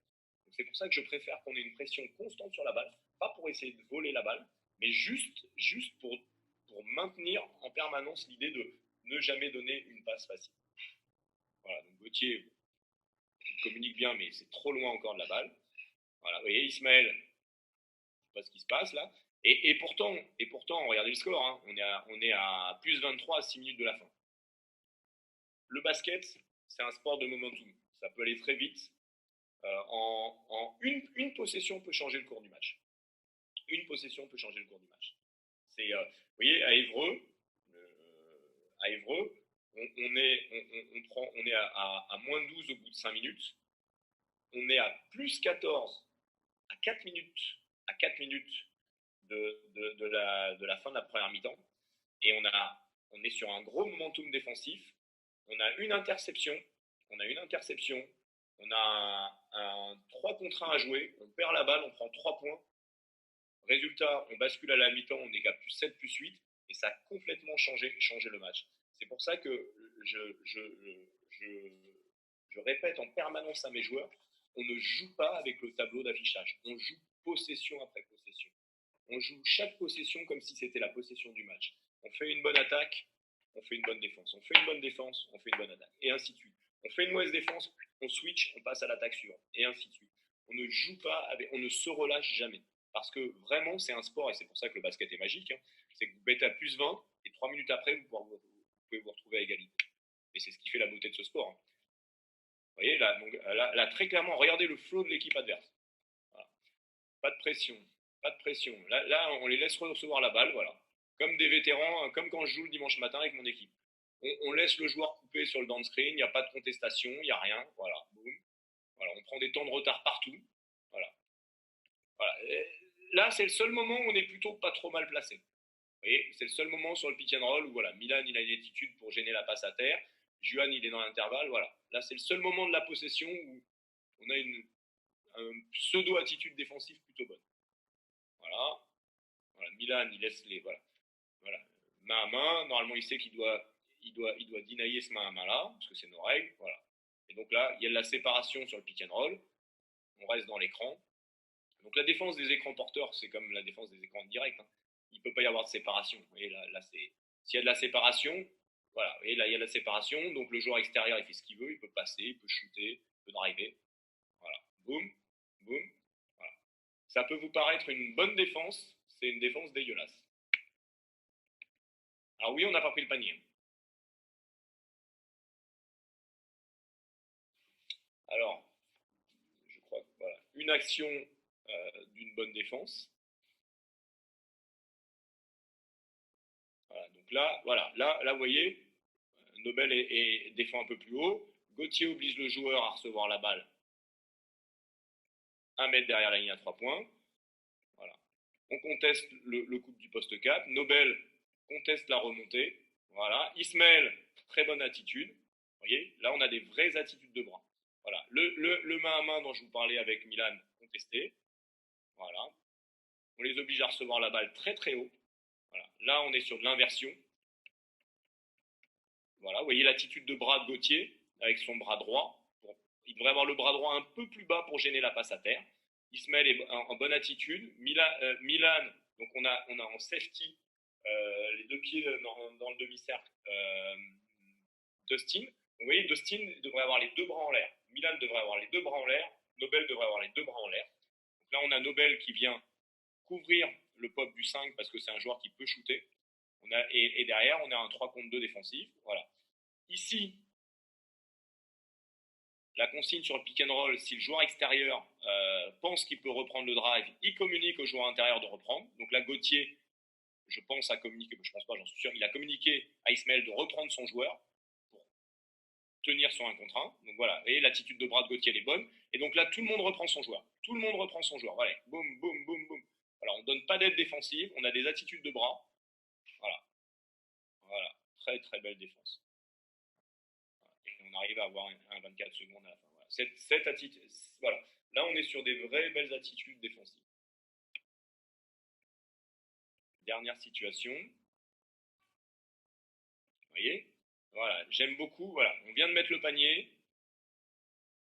C'est pour ça que je préfère qu'on ait une pression constante sur la balle, pas pour essayer de voler la balle, mais juste pour maintenir en permanence l'idée de ne jamais donner une passe facile. Voilà, donc Gauthier, il communique bien, mais c'est trop loin encore de la balle. Voilà, vous voyez, Ismaël, je ne sais pas ce qui se passe là. Et pourtant, regardez le score, hein, on est à plus 23 à 6 minutes de la fin. Le basket, c'est un sport de momentum. Ça peut aller très vite. En une possession peut changer le cours du match. Une possession peut changer le cours du match. Vous voyez, à Évreux, on est à moins 12 au bout de 5 minutes. On est à plus 14 à 4 minutes, de la fin de la première mi-temps. Et on est sur un gros momentum défensif. On a une interception. On a un 3 contre 1 à jouer. On perd la balle, on prend 3 points. Résultat, on bascule à la mi-temps, on est qu'à plus 7, plus 8. Et ça a complètement changé le match. C'est pour ça que je répète en permanence à mes joueurs, on ne joue pas avec le tableau d'affichage. On joue possession après possession. On joue chaque possession comme si c'était la possession du match. On fait une bonne attaque, on fait une bonne défense. On fait une bonne défense, on fait une bonne attaque. Et ainsi de suite. On fait une mauvaise défense, on switch, on passe à l'attaque suivante. Et ainsi de suite. On ne joue pas, on ne se relâche jamais. Parce que vraiment, c'est un sport, et c'est pour ça que le basket est magique, hein, c'est que vous mettez à plus 20, et 3 minutes après, vous pouvez vous retrouver à égalité. Et c'est ce qui fait la beauté de ce sport. Hein. Vous voyez, là, très clairement, regardez le flow de l'équipe adverse. Voilà. Pas de pression. Là, on les laisse recevoir la balle, voilà. Comme des vétérans, comme quand je joue le dimanche matin avec mon équipe. On laisse le joueur couper sur le down screen, il n'y a pas de contestation, il n'y a rien, voilà, boum. Voilà, on prend des temps de retard partout, voilà. Là, c'est le seul moment où on est plutôt pas trop mal placé. Vous voyez, c'est le seul moment sur le pick and roll où voilà, Milan il a une attitude pour gêner la passe à terre, Juan il est dans l'intervalle, voilà. Là, c'est le seul moment de la possession où on a une pseudo-attitude défensive plutôt bonne. Voilà. Milan, il laisse les. Voilà. Main à main. Normalement, il sait qu'il doit dinailler ce main à main là, parce que c'est nos règles. Voilà. Et donc là, il y a de la séparation sur le pick and roll. On reste dans l'écran. Donc la défense des écrans porteurs, c'est comme la défense des écrans directs. Hein. Il ne peut pas y avoir de séparation. Vous voyez, là c'est. S'il y a de la séparation, voilà. Et là, il y a de la séparation. Donc le joueur extérieur, il fait ce qu'il veut. Il peut passer, il peut shooter, il peut driver. Voilà. Boum, boum. Voilà. Ça peut vous paraître une bonne défense. C'est une défense dégueulasse. Alors oui, on n'a pas pris le panier. Alors, une action d'une bonne défense. Voilà, donc là, voilà, là, vous voyez, Nobel défend un peu plus haut. Gauthier oblige le joueur à recevoir la balle 1 mètre derrière la ligne à 3 points. Voilà. On conteste le coup du poste 4. Nobel conteste la remontée. Voilà. Ismaël, très bonne attitude. Vous voyez, là, on a des vraies attitudes de bras. Voilà. Le main à main dont je vous parlais avec Milan, contesté. Voilà. On les oblige à recevoir la balle très très haut. Voilà. Là, on est sur de l'inversion. Voilà. Vous voyez l'attitude de bras de Gauthier avec son bras droit. Bon, il devrait avoir le bras droit un peu plus bas pour gêner la passe à terre. Ismaël est en bonne attitude. Milan, donc on a en safety les deux pieds dans le demi-cercle. Dustin. Vous voyez, Dustin devrait avoir les deux bras en l'air. Milan devrait avoir les deux bras en l'air. Nobel devrait avoir les deux bras en l'air. Donc là, on a Nobel qui vient couvrir le pop du 5 parce que c'est un joueur qui peut shooter. Et derrière, on a un 3 contre 2 défensif. Voilà. Ici, la consigne sur le pick and roll, si le joueur extérieur pense qu'il peut reprendre le drive, il communique au joueur intérieur de reprendre. Donc là, Gauthier, je pense, a communiqué, je pense pas, j'en suis sûr, il a communiqué à Ismaël de reprendre son joueur pour tenir sur 1 contre 1. Donc voilà, et l'attitude de bras de Gauthier, elle est bonne. Et donc là, tout le monde reprend son joueur. Tout le monde reprend son joueur. Voilà, boum, boum, boum, boum. Voilà, on ne donne pas d'aide défensive, on a des attitudes de bras. Voilà, voilà, très très belle défense. Et on arrive à avoir un 24 secondes à la fin. Voilà. Cette attitude, voilà. Là, on est sur des vraies belles attitudes défensives. Dernière situation. Vous voyez? Voilà, j'aime beaucoup. Voilà, on vient de mettre le panier.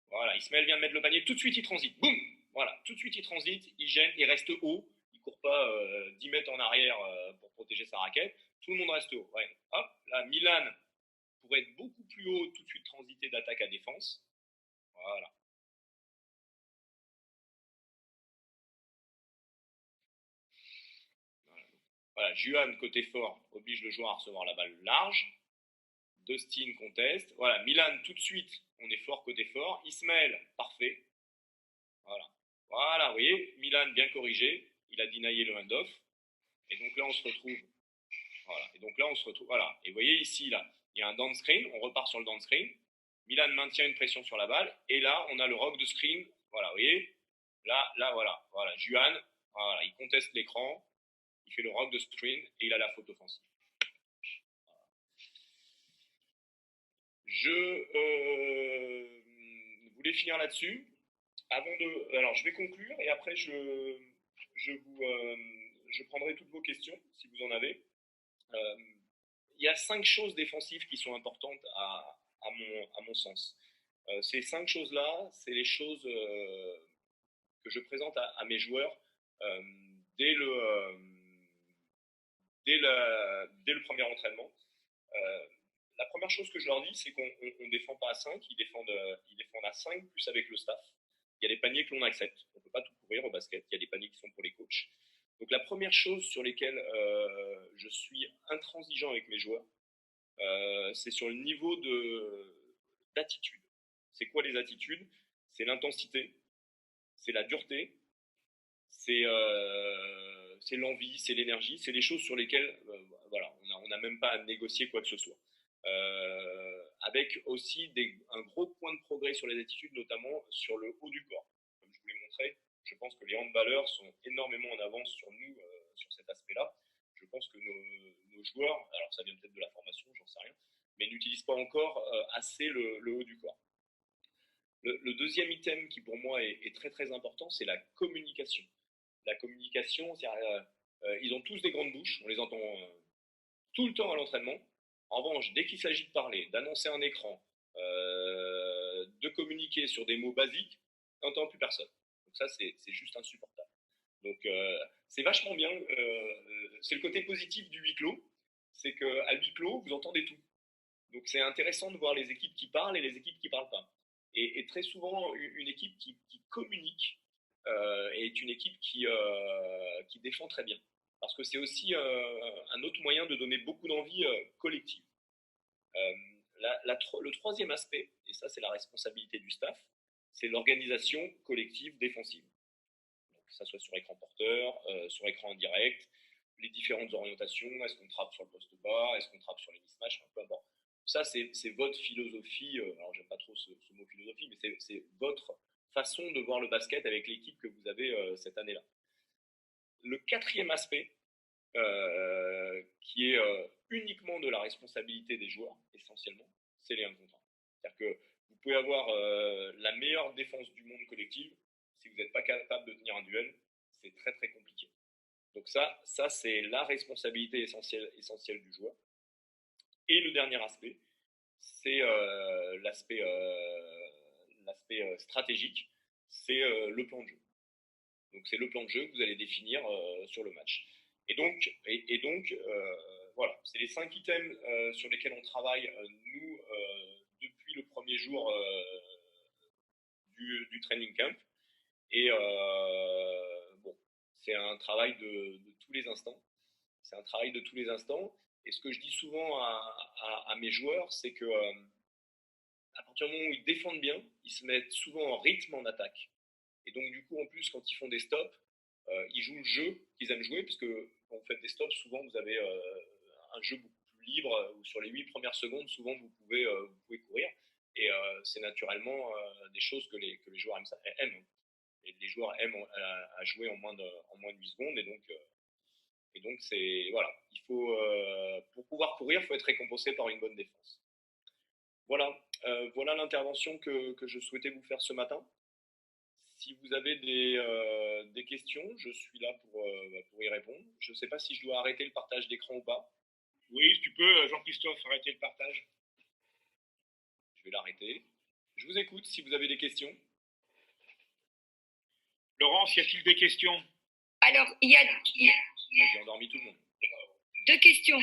Voilà, Ismaël vient de mettre le panier. Tout de suite, il transite. Boum! Voilà, tout de suite, il transite. Il gêne, il reste haut. Il ne court pas 10 mètres en arrière pour protéger sa raquette. Tout le monde reste haut. Ouais. Hop, là, Milan pourrait être beaucoup plus haut, tout de suite transiter d'attaque à défense. Voilà. Voilà, Juan, côté fort, oblige le joueur à recevoir la balle large. Dustin conteste. Voilà, Milan, tout de suite, on est fort côté fort. Ismaël, parfait. Voilà. Voilà, vous voyez, Milan bien corrigé. Il a denié le hand-off. Et donc là, on se retrouve. Voilà. Et donc là, on se retrouve. Voilà. Et vous voyez ici, là, il y a un down screen. On repart sur le down screen. Milan maintient une pression sur la balle. Et là, on a le rock de screen. Voilà, vous voyez. Là, voilà. Voilà. Juan, voilà, il conteste l'écran. Il fait le rock de screen et il a la faute offensive. Je voulais finir là-dessus. Alors, je vais conclure et après, je prendrai toutes vos questions si vous en avez. Il y a 5 choses défensives qui sont importantes à mon sens. Ces 5 choses-là, c'est les choses que je présente à mes joueurs dès le premier entraînement. La première chose que je leur dis, c'est qu'on ne défend pas à 5, ils défendent à 5 plus avec le staff. Il y a des paniers que l'on accepte. On ne peut pas tout couvrir au basket. Il y a des paniers qui sont pour les coachs. Donc la première chose sur lesquelles je suis intransigeant avec mes joueurs, c'est sur le niveau d'attitude. C'est quoi les attitudes? C'est l'intensité, c'est la dureté, c'est l'envie, c'est l'énergie, c'est les choses sur lesquelles voilà, on n'a même pas à négocier quoi que ce soit. Avec aussi un gros point de progrès sur les attitudes, notamment sur le haut du corps. Comme je vous l'ai montré, je pense que les handballeurs sont énormément en avance sur nous sur cet aspect-là. Je pense que nos joueurs, alors ça vient peut-être de la formation, j'en sais rien, mais n'utilisent pas encore assez le haut du corps. Le deuxième item qui pour moi est très très important, c'est la communication. La communication, ils ont tous des grandes bouches, on les entend tout le temps à l'entraînement. En revanche, dès qu'il s'agit de parler, d'annoncer un écran, de communiquer sur des mots basiques, on n'entend plus personne. Donc ça, c'est juste insupportable. Donc c'est vachement bien. C'est le côté positif du huis clos, c'est qu'à huis clos, vous entendez tout. Donc c'est intéressant de voir les équipes qui parlent et les équipes qui ne parlent pas. Et très souvent, une équipe qui communique est une équipe qui défend très bien. Parce que c'est aussi un autre moyen de donner beaucoup d'envie collective. Le troisième aspect, et ça c'est la responsabilité du staff, c'est l'organisation collective défensive. Donc, que ça soit sur écran porteur, sur écran indirect, les différentes orientations, est-ce qu'on trappe sur le poste bas, est-ce qu'on trappe sur les mismatchs, enfin, peu importe. Ça, c'est votre philosophie, alors j'aime pas trop ce mot philosophie, mais c'est votre façon de voir le basket avec l'équipe que vous avez cette année-là. Le quatrième aspect, qui est uniquement de la responsabilité des joueurs, essentiellement, c'est les 1 contre 1. C'est-à-dire que vous pouvez avoir la meilleure défense du monde collective, si vous n'êtes pas capable de tenir un duel, c'est très très compliqué. Donc ça c'est la responsabilité essentielle du joueur. Et le dernier aspect, c'est l'aspect stratégique, c'est le plan de jeu. Donc c'est le plan de jeu que vous allez définir sur le match. Et donc voilà, c'est les 5 items sur lesquels on travaille, nous, depuis le premier jour du training camp. Et bon, c'est un travail de tous les instants. C'est un travail de tous les instants. Et ce que je dis souvent à mes joueurs, c'est que à partir du moment où ils défendent bien, ils se mettent souvent en rythme en attaque. Et donc, du coup, en plus, quand ils font des stops, ils jouent le jeu qu'ils aiment jouer, parce que quand vous faites des stops, souvent vous avez un jeu beaucoup plus libre, où sur les 8 premières secondes, souvent vous pouvez courir. Et c'est naturellement des choses que les joueurs aiment. Et les joueurs aiment à jouer en moins de 8 secondes. Et donc c'est voilà, il faut pour pouvoir courir, il faut être récompensé par une bonne défense. Voilà, voilà l'intervention que je souhaitais vous faire ce matin. Si vous avez des questions, je suis là pour y répondre. Je ne sais pas si je dois arrêter le partage d'écran ou pas. Oui, tu peux, Jean-Christophe, arrêter le partage. Je vais l'arrêter. Je vous écoute si vous avez des questions. Laurence, y a-t-il des questions? Alors, il y a J'ai endormi tout le monde. 2 questions.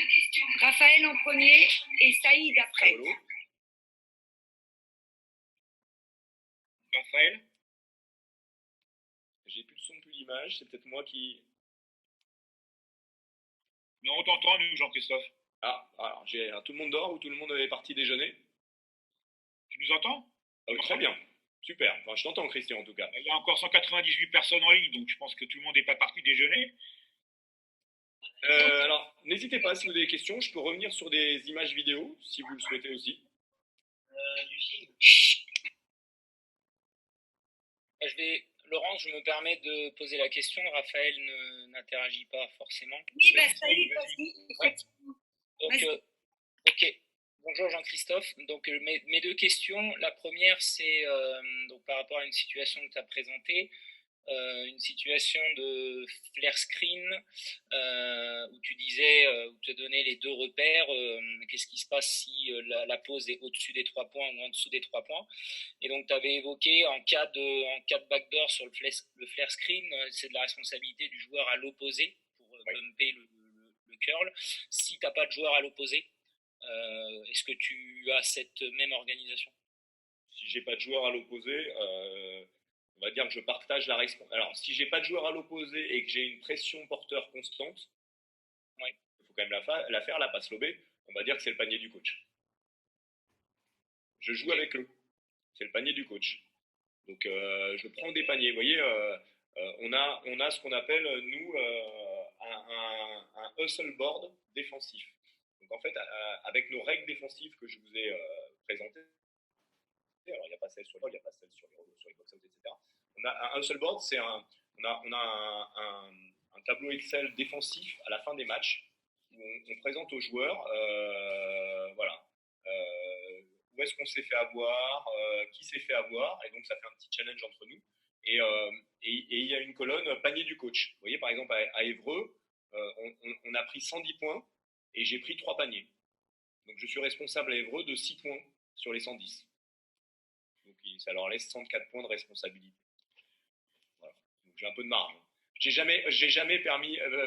Raphaël en premier et Saïd après. Paolo. Raphaël? J'ai plus de son, plus d'image. C'est peut-être moi qui... Non, on t'entend, nous, Jean-Christophe. Ah, alors, tout le monde dort ou tout le monde est parti déjeuner? Tu nous entends? Très bien. Super. Enfin, je t'entends, Christian, en tout cas. Il y a encore 198 personnes en ligne, donc je pense que tout le monde n'est pas parti déjeuner. Alors, n'hésitez pas si vous avez des questions. Je peux revenir sur des images vidéo, si vous le souhaitez aussi. Laurence, je me permets de poser la question. Raphaël n'interagit pas forcément. Oui, Saïd, vas-y. Ouais. Donc, ok. Bonjour Jean-Christophe. Donc mes 2 questions. La première, c'est donc par rapport à une situation que tu as présentée, une situation de flare screen où tu disais, où tu as donné les 2 repères. Qu'est-ce qui se passe si la pause est au-dessus des 3 points ou en dessous des 3 points? Et donc tu avais évoqué en cas de backdoor sur le flare screen, c'est de la responsabilité du joueur à l'opposé pour bumper le curl. Si tu n'as pas de joueur à l'opposé, est-ce que tu as cette même organisation? Si j'ai pas de joueur à l'opposé, on va dire que je partage la responsabilité. Alors, si j'ai pas de joueur à l'opposé et que j'ai une pression porteur constante, il faut quand même la faire, la passe lobée. On va dire que c'est le panier du coach. Je joue avec eux. C'est le panier du coach. Donc, je prends des paniers. Vous voyez, on a ce qu'on appelle, nous, un hustle board défensif. Donc, en fait, avec nos règles défensives que je vous ai présentées, alors il n'y a pas celle sur les il n'y a pas celle sur les box-out, etc. On a un hustle board, on a un tableau Excel défensif à la fin des matchs où on présente aux joueurs, voilà, où est-ce qu'on s'est fait avoir, qui s'est fait avoir, et donc ça fait un petit challenge entre nous. Et il y a une colonne panier du coach. Vous voyez, par exemple, à Évreux, on a pris 110 points et j'ai pris 3 paniers. Donc je suis responsable à Évreux de 6 points sur les 110. Donc ça leur laisse 104 points de responsabilité. Voilà. Donc j'ai un peu de marge. J'ai jamais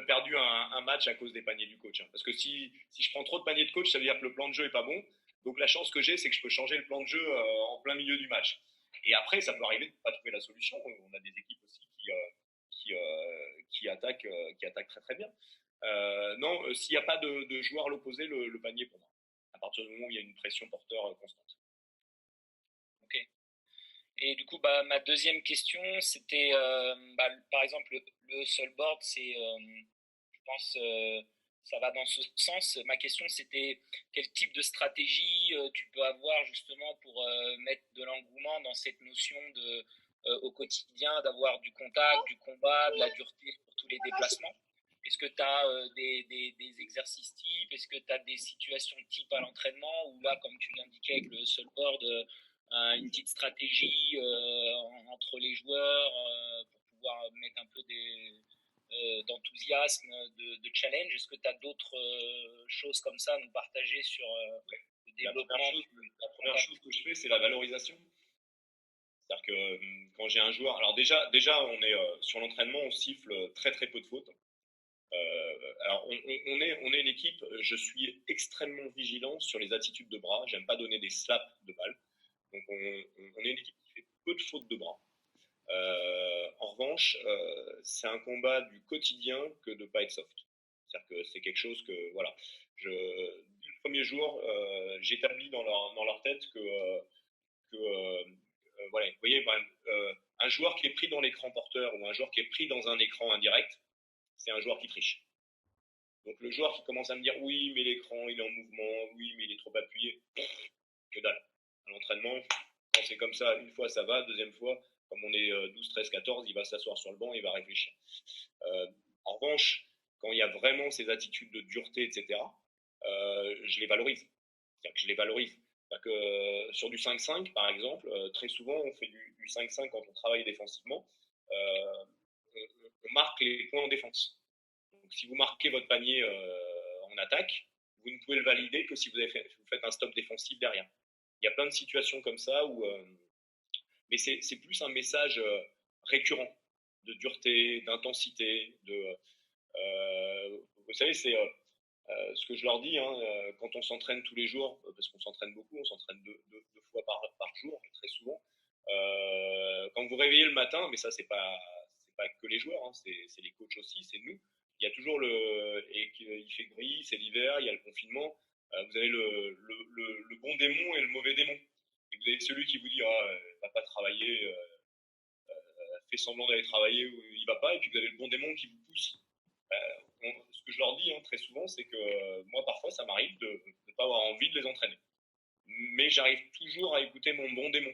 perdu un match à cause des paniers du coach. Hein. Parce que si je prends trop de paniers de coach, ça veut dire que le plan de jeu est pas bon. Donc la chance que j'ai, c'est que je peux changer le plan de jeu en plein milieu du match. Et après, ça peut arriver de ne pas trouver la solution. On a des équipes aussi qui attaquent très très bien. Non, s'il n'y a pas de joueur à l'opposé, le panier pour moi. À partir du moment où il y a une pression porteur constante. Ok. Et du coup, ma deuxième question, c'était, par exemple, le hustle board, c'est, je pense, ça va dans ce sens. Ma question, c'était quel type de stratégie tu peux avoir justement pour mettre de l'engouement dans cette notion de, au quotidien, d'avoir du contact, du combat, de la dureté pour tous les déplacements. Est-ce que tu as des exercices types? Est-ce que tu as des situations types à l'entraînement? Ou là, comme tu l'indiquais avec le hustle board, une petite stratégie entre les joueurs pour pouvoir mettre un peu d'enthousiasme, de challenge. Est-ce que tu as d'autres choses comme ça à nous partager sur le développement La première chose que je fais, c'est la valorisation. C'est-à-dire que quand j'ai un joueur, alors déjà on est sur l'entraînement, on siffle très très peu de fautes. Alors on est une équipe, je suis extrêmement vigilant sur les attitudes de bras, j'aime pas donner des slaps de balle. Donc on est une équipe qui fait peu de fautes de bras. En revanche, c'est un combat du quotidien que de ne pas être soft. C'est-à-dire que c'est quelque chose que, voilà, dès le premier jour, j'établis dans leur tête que voilà, vous voyez, un joueur qui est pris dans l'écran porteur ou un joueur qui est pris dans un écran indirect, c'est un joueur qui triche. Donc le joueur qui commence à me dire oui, mais l'écran il est en mouvement, oui, mais il est trop appuyé, que dalle. À l'entraînement, quand c'est comme ça, une fois ça va, deuxième fois, comme on est 12, 13, 14, il va s'asseoir sur le banc et il va réfléchir. En revanche, quand il y a vraiment ces attitudes de dureté, etc., je les valorise. C'est-à-dire que je les valorise. C'est-à-dire que sur du 5-5, par exemple, très souvent, on fait du 5-5 quand on travaille défensivement. On marque les points en défense. Donc, si vous marquez votre panier en attaque, vous ne pouvez le valider que si vous faites un stop défensif derrière. Il y a plein de situations comme ça où, mais c'est plus un message récurrent de dureté, d'intensité, vous savez, c'est ce que je leur dis hein, quand on s'entraîne tous les jours, parce qu'on s'entraîne beaucoup, on s'entraîne deux fois par jour, très souvent. Quand vous vous réveillez le matin, mais ça c'est pas que les joueurs, hein, c'est les coachs aussi, c'est nous. Il y a toujours il fait gris, c'est l'hiver, il y a le confinement. Vous avez le bon démon et le mauvais démon. Et vous avez celui qui vous dit va pas travailler, fait semblant d'aller travailler ou il va pas, et puis vous avez le bon démon qui vous pousse. Ce que je leur dis hein, très souvent, c'est que moi parfois ça m'arrive de ne pas avoir envie de les entraîner, mais j'arrive toujours à écouter mon bon démon.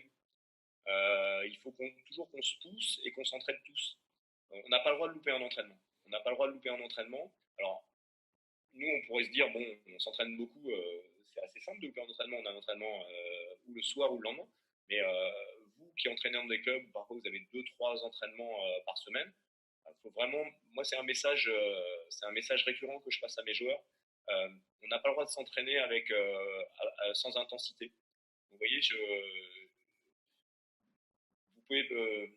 Il faut toujours qu'on se pousse et qu'on s'entraide tous. On n'a pas le droit de louper un entraînement. On n'a pas le droit de louper un entraînement. Alors, nous, on pourrait se dire, bon, on s'entraîne beaucoup, c'est assez simple de louper un entraînement. On a un entraînement ou le soir ou le lendemain. Mais vous qui entraînez dans des clubs, parfois vous avez 2-3 entraînements par semaine. Faut vraiment, moi, c'est un message récurrent que je passe à mes joueurs. On n'a pas le droit de s'entraîner sans intensité. Vous voyez, vous pouvez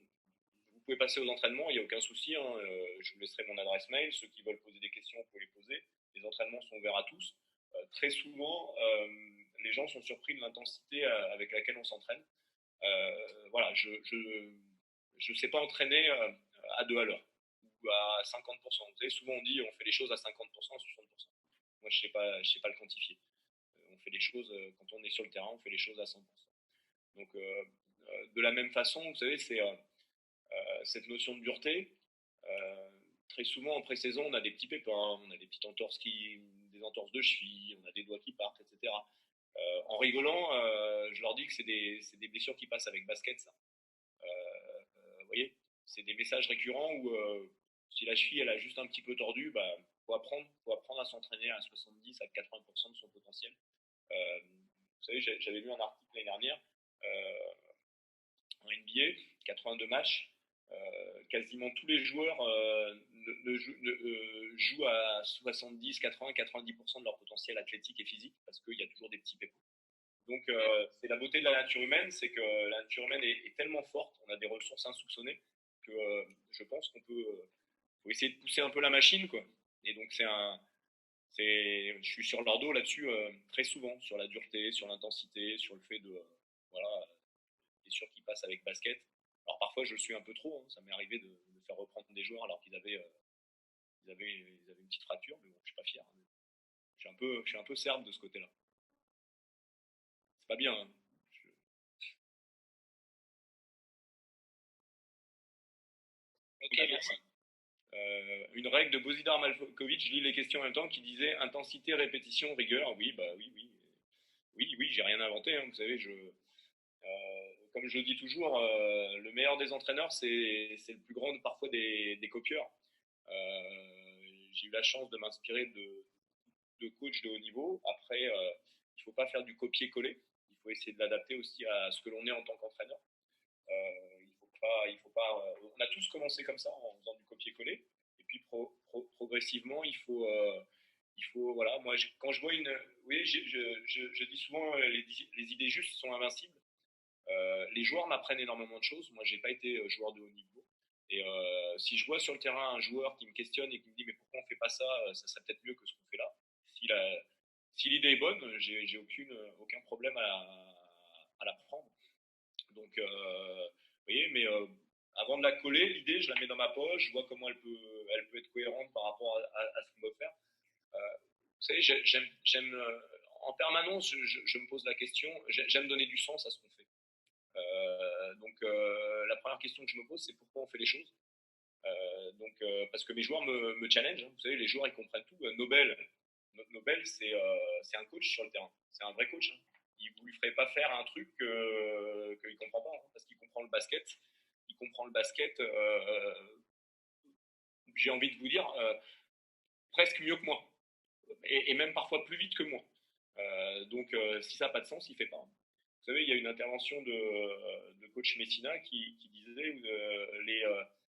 vous pouvez passer aux entraînements, il n'y a aucun souci. Hein, je vous laisserai mon adresse mail. Ceux qui veulent poser des questions, vous pouvez les poser. Les entraînements sont ouverts à tous. Très souvent, les gens sont surpris de l'intensité avec laquelle on s'entraîne. Voilà, je sais pas entraîner à 2 à l'heure ou à 50%. Vous savez, souvent on dit on fait les choses à 50%, à 60%. Moi, je sais pas le quantifier. On fait les choses, quand on est sur le terrain, on fait les choses à 100%. Donc, de la même façon, vous savez, c'est cette notion de dureté. Très souvent en pré-saison, on a des petits pépins, on a des petites entorses des entorses de cheville, on a des doigts qui partent, etc. En rigolant, je leur dis que c'est des blessures qui passent avec basket, ça. Vous voyez, c'est des messages récurrents où si la cheville elle a juste un petit peu tordu, bah, faut apprendre à s'entraîner à 70 à 80% de son potentiel. Vous savez, j'avais lu un article l'année dernière en NBA, 82 matchs, quasiment tous les joueurs jouent à 70, 80, 90% de leur potentiel athlétique et physique parce qu'il y a toujours des petits pépins. Donc, c'est la beauté de la nature humaine, c'est que la nature humaine est tellement forte, on a des ressources insoupçonnées que je pense qu'on faut essayer de pousser un peu la machine, quoi. Et donc, je suis sur leur dos là-dessus très souvent, sur la dureté, sur l'intensité, sur le fait de, voilà, les sûr qui passent avec basket. Alors parfois je le suis un peu trop, hein. Ça m'est arrivé de faire reprendre des joueurs alors qu'ils avaient une petite fracture, mais bon, je suis pas fier. Je suis un peu serbe de ce côté-là. C'est pas bien. Hein. Ok, merci. Une règle de Bozidar Malkovich, je lis les questions en même temps, qui disait intensité, répétition, rigueur. Oui, bah oui, oui. Oui, j'ai rien inventé, hein, vous savez, comme je le dis toujours, le meilleur des entraîneurs, c'est le plus grand parfois des copieurs. J'ai eu la chance de m'inspirer de coachs de haut niveau. Après, il ne faut pas faire du copier-coller. Il faut essayer de l'adapter aussi à ce que l'on est en tant qu'entraîneur. On a tous commencé comme ça en faisant du copier-coller. Et puis progressivement, voilà. Moi, quand je vois oui, je dis souvent les idées justes sont invincibles. Les joueurs m'apprennent énormément de choses. Moi, j'ai pas été joueur de haut niveau. Et si je vois sur le terrain un joueur qui me questionne et qui me dit mais pourquoi on fait pas ça, ça serait peut-être mieux que ce qu'on fait là. Si l'idée est bonne, j'ai aucun problème à la prendre. Donc, vous voyez, mais avant de la coller, l'idée, je la mets dans ma poche, je vois comment elle peut être cohérente par rapport à ce qu'on veut faire. Vous savez, en permanence, je me pose la question, j'aime donner du sens à ce qu'on fait. Donc, la première question que je me pose, c'est pourquoi on fait les choses. Parce que mes joueurs me challenge. Hein. Vous savez, les joueurs, ils comprennent tout. Nobel, c'est un coach sur le terrain. C'est un vrai coach. Hein. Vous lui ferez pas faire un truc qu'il ne comprend pas, hein, parce qu'il comprend le basket. Il comprend le basket, j'ai envie de vous dire, presque mieux que moi. Et même parfois plus vite que moi. Si ça n'a pas de sens, il ne fait pas. Vous savez, il y a une intervention de coach Messina qui disait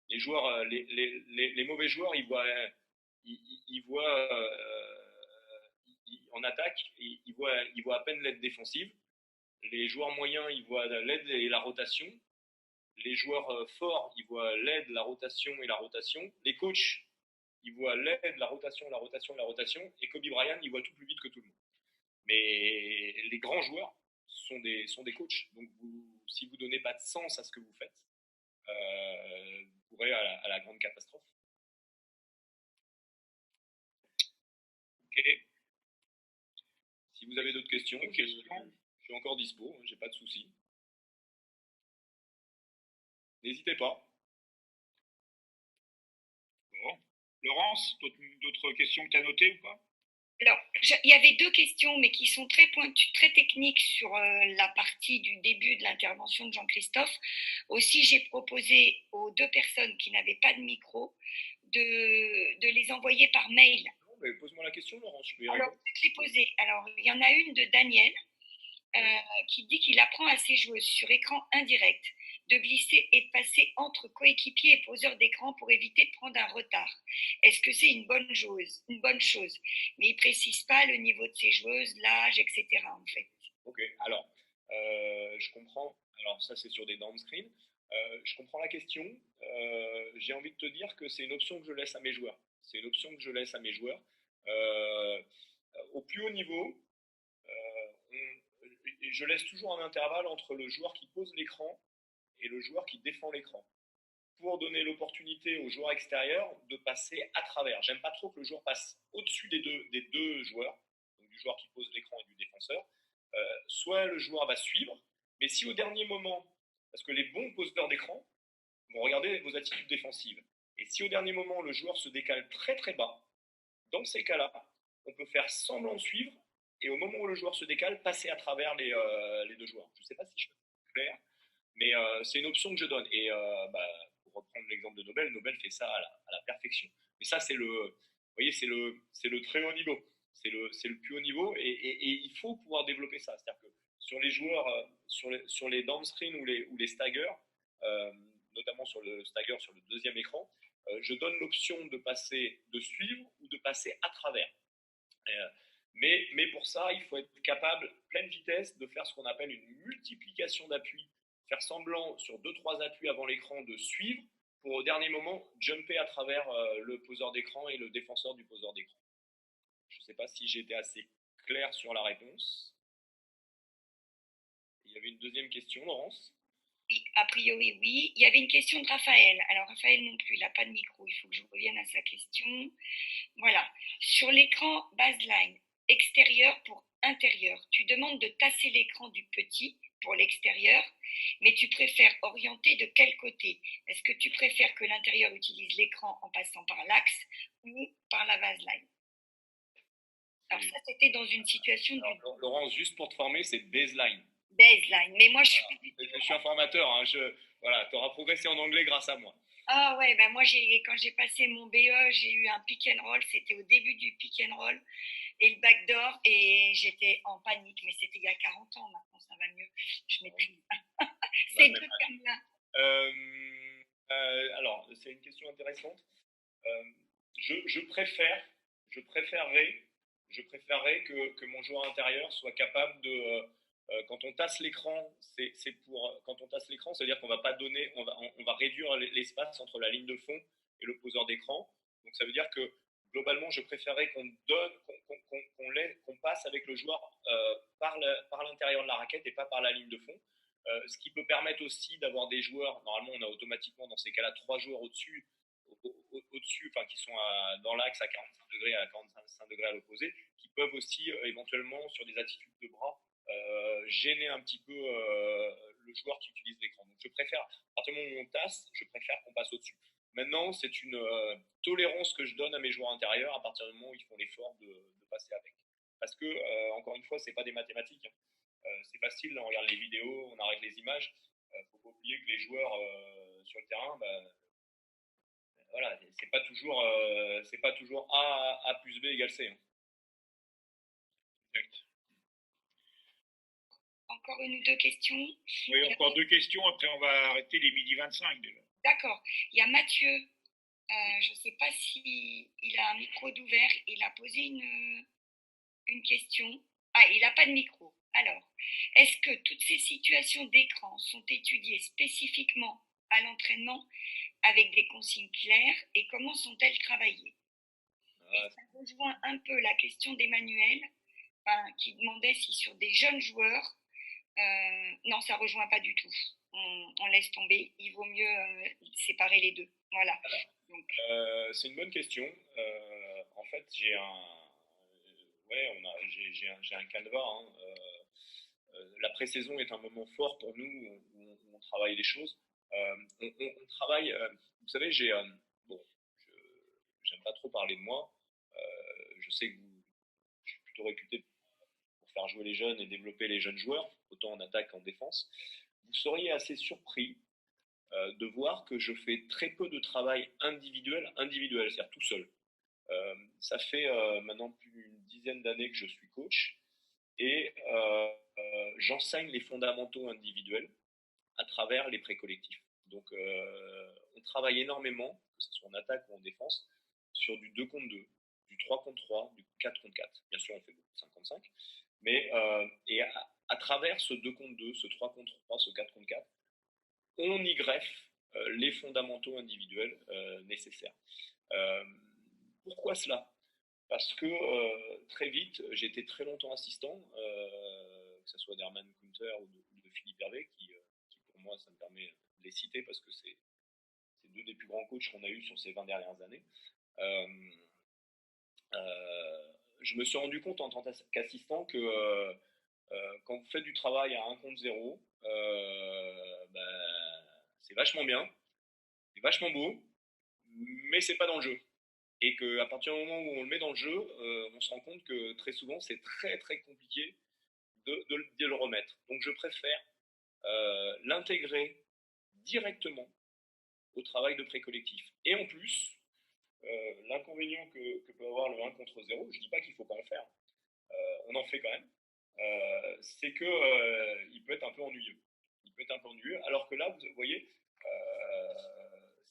les joueurs, les mauvais joueurs, ils voient en attaque, ils voient à peine l'aide défensive. Les joueurs moyens, ils voient l'aide et la rotation. Les joueurs forts, ils voient l'aide, la rotation et la rotation. Les coachs, ils voient l'aide, la rotation, la rotation, la rotation. Et Kobe Bryant, il voit tout plus vite que tout le monde. Mais les grands joueurs sont des coachs. Donc, si vous ne donnez pas de sens à ce que vous faites, vous pourrez à la grande catastrophe. Ok. Si vous avez d'autres questions, je suis encore dispo, j'ai pas de soucis. N'hésitez pas. Bon. Laurence, d'autres questions que tu as notées ou pas? Alors, il y avait deux questions, mais qui sont très pointues, très techniques sur la partie du début de l'intervention de Jean-Christophe. Aussi, j'ai proposé aux deux personnes qui n'avaient pas de micro de les envoyer par mail. Non, mais pose-moi la question, Laurence. Alors, je vais les poser. Alors, il y en a une de Daniel qui dit qu'il apprend à ses joueuses sur écran indirect de glisser et de passer entre coéquipiers et poseurs d'écran pour éviter de prendre un retard. Est-ce que c'est une bonne chose? Mais il ne précise pas le niveau de ses joueuses, l'âge, etc. en fait. Ok, alors, je comprends. Alors, ça, c'est sur des downscreens. Je comprends la question. J'ai envie de te dire que c'est une option que je laisse à mes joueurs. Au plus haut niveau, je laisse toujours un intervalle entre le joueur qui pose l'écran et le joueur qui défend l'écran, pour donner l'opportunité au joueur extérieur de passer à travers. J'aime pas trop que le joueur passe au-dessus des deux joueurs, donc du joueur qui pose l'écran et du défenseur. Soit le joueur va suivre, mais si au dernier moment, parce que les bons poseurs d'écran vont regarder vos attitudes défensives, et si au dernier moment le joueur se décale très très bas, dans ces cas-là, on peut faire semblant de suivre, et au moment où le joueur se décale, passer à travers les deux joueurs. Je ne sais pas si je suis clair, mais c'est une option que je donne. Et pour reprendre l'exemple de Nobel fait ça à la perfection. Mais ça, c'est vous voyez, c'est le très haut niveau. C'est le plus haut niveau, et il faut pouvoir développer ça. C'est-à-dire que sur les joueurs, sur les downscreens ou les staggers, notamment sur le stagger sur le deuxième écran, je donne l'option de suivre ou de passer à travers. Mais pour ça, il faut être capable, pleine vitesse, de faire ce qu'on appelle une multiplication d'appuis, faire semblant sur 2-3 appuis avant l'écran de suivre, pour au dernier moment jumper à travers le poseur d'écran et le défenseur du poseur d'écran. Je ne sais pas si j'ai été assez clair sur la réponse. Il y avait une deuxième question, Laurence? Oui, a priori, oui. Il y avait une question de Raphaël. Alors, Raphaël non plus, il n'a pas de micro. Il faut que je revienne à sa question. Voilà. Sur l'écran baseline extérieur pour intérieur. Tu demandes de tasser l'écran du petit pour l'extérieur, mais tu préfères orienter de quel côté? Est-ce que tu préfères que l'intérieur utilise l'écran en passant par l'axe ou par la baseline? Alors ça, c'était dans une situation du Alors, Laurence, juste pour te former, c'est baseline. baseline. Mais moi, je suis... Je suis informateur, hein, voilà, tu auras progressé en anglais grâce à moi. Ah ouais, ben moi, quand j'ai passé mon BE, j'ai eu un pick and roll. C'était au début du pick and roll et le backdoor, et j'étais en panique. Mais c'était il y a 40 ans, maintenant ça va mieux. Je maîtrise. Ces deux termes-là. Alors, c'est une question intéressante. Je préférerais que mon joueur intérieur soit capable de, quand on tasse l'écran, quand on tasse l'écran, c'est-à-dire qu'on va pas donner, on va réduire l'espace entre la ligne de fond et le poseur d'écran. Donc ça veut dire que globalement, je préférerais qu'on donne, qu'on passe avec le joueur par l'intérieur de la raquette et pas par la ligne de fond. Ce qui peut permettre aussi d'avoir des joueurs, normalement on a automatiquement dans ces cas-là 3 joueurs au-dessus, enfin, qui sont dans l'axe à 45 degrés, à 45 degrés à l'opposé, qui peuvent aussi éventuellement sur des attitudes de bras gêner un petit peu le joueur qui utilise l'écran. Donc je préfère, à partir du moment où on tasse, je préfère qu'on passe au-dessus. Maintenant, c'est une tolérance que je donne à mes joueurs intérieurs à partir du moment où ils font l'effort de passer avec. Parce que, encore une fois, c'est pas des mathématiques. Hein. C'est facile, on regarde les vidéos, on arrête les images. Faut pas oublier que les joueurs sur le terrain, voilà, c'est pas toujours A plus B égale C. Hein. Encore une ou deux questions? Oui, encore deux questions, après on va arrêter les midi 25 déjà. D'accord. Il y a Mathieu, je ne sais pas s'il a un micro d'ouvert, il a posé une question. Ah, il n'a pas de micro. Alors, est-ce que toutes ces situations d'écran sont étudiées spécifiquement à l'entraînement avec des consignes claires et comment sont-elles travaillées? Et ça rejoint un peu la question d'Emmanuel, qui demandait si sur des jeunes joueurs, non, ça ne rejoint pas du tout. On laisse tomber, il vaut mieux séparer les deux. Voilà. C'est une bonne question. En fait, j'ai un canevas. Hein. La pré-saison est un moment fort pour nous où on travaille les choses. On travaille, vous savez, bon, j'aime pas trop parler de moi. Je sais que je suis plutôt réputé pour faire jouer les jeunes et développer les jeunes joueurs, autant en attaque qu'en défense. Vous seriez assez surpris de voir que je fais très peu de travail individuel, c'est-à-dire tout seul. Ça fait maintenant plus d'une dizaine d'années que je suis coach et j'enseigne les fondamentaux individuels à travers les pré-collectifs. Donc on travaille énormément, que ce soit en attaque ou en défense, sur du 2 contre 2, du 3 contre 3, du 4 contre 4. Bien sûr, on fait beaucoup de 5 contre 5, mais et à travers ce 2 contre 2, ce 3 contre 3, ce 4 contre 4, on y greffe les fondamentaux individuels nécessaires. Pourquoi cela? Parce que très vite, j'ai été très longtemps assistant, que ce soit d'Herman Kunter ou de Philippe Hervé, qui pour moi, ça me permet de les citer parce que c'est deux des plus grands coachs qu'on a eu sur ces 20 dernières années. Je me suis rendu compte en tant qu'assistant que quand vous faites du travail à 1 contre 0, c'est vachement bien, c'est vachement beau, mais c'est pas dans le jeu. Et qu'à partir du moment où on le met dans le jeu, on se rend compte que très souvent, c'est très très compliqué de le remettre. Donc je préfère l'intégrer directement au travail de pré-collectif. Et en plus, l'inconvénient que peut avoir le 1 contre 0, je ne dis pas qu'il ne faut pas en faire, on en fait quand même, c'est qu'il peut être un peu ennuyeux. Il peut être un peu ennuyeux, alors que là, vous voyez,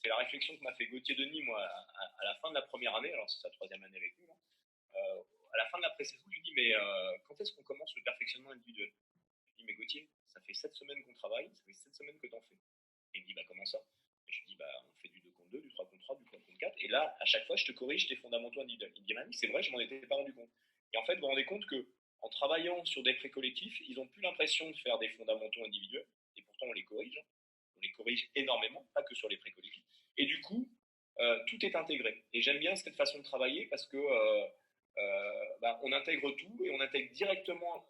c'est la réflexion que m'a fait Gauthier Denis, moi, à la fin de la première année, alors c'est sa 3e année avec nous, à la fin de la pré-saison, je lui dis, mais quand est-ce qu'on commence le perfectionnement individuel? Je lui dis, mais Gauthier, ça fait 7 semaines qu'on travaille, ça fait 7 semaines que t'en fais. Et il me dit, comment ça? Et je lui dis, on fait du 2 contre 2, du 3 contre 3, du 4 contre 4, et là, à chaque fois, je te corrige tes fondamentaux individuels. Il me dit, oui, c'est vrai, je m'en étais pas rendu compte. Et en fait, vous vous rendez compte que en travaillant sur des pré-collectifs, ils n'ont plus l'impression de faire des fondamentaux individuels, et pourtant on les corrige. Hein. On les corrige énormément, pas que sur les pré-collectifs. Et du coup, tout est intégré. Et j'aime bien cette façon de travailler parce que on intègre tout et on intègre directement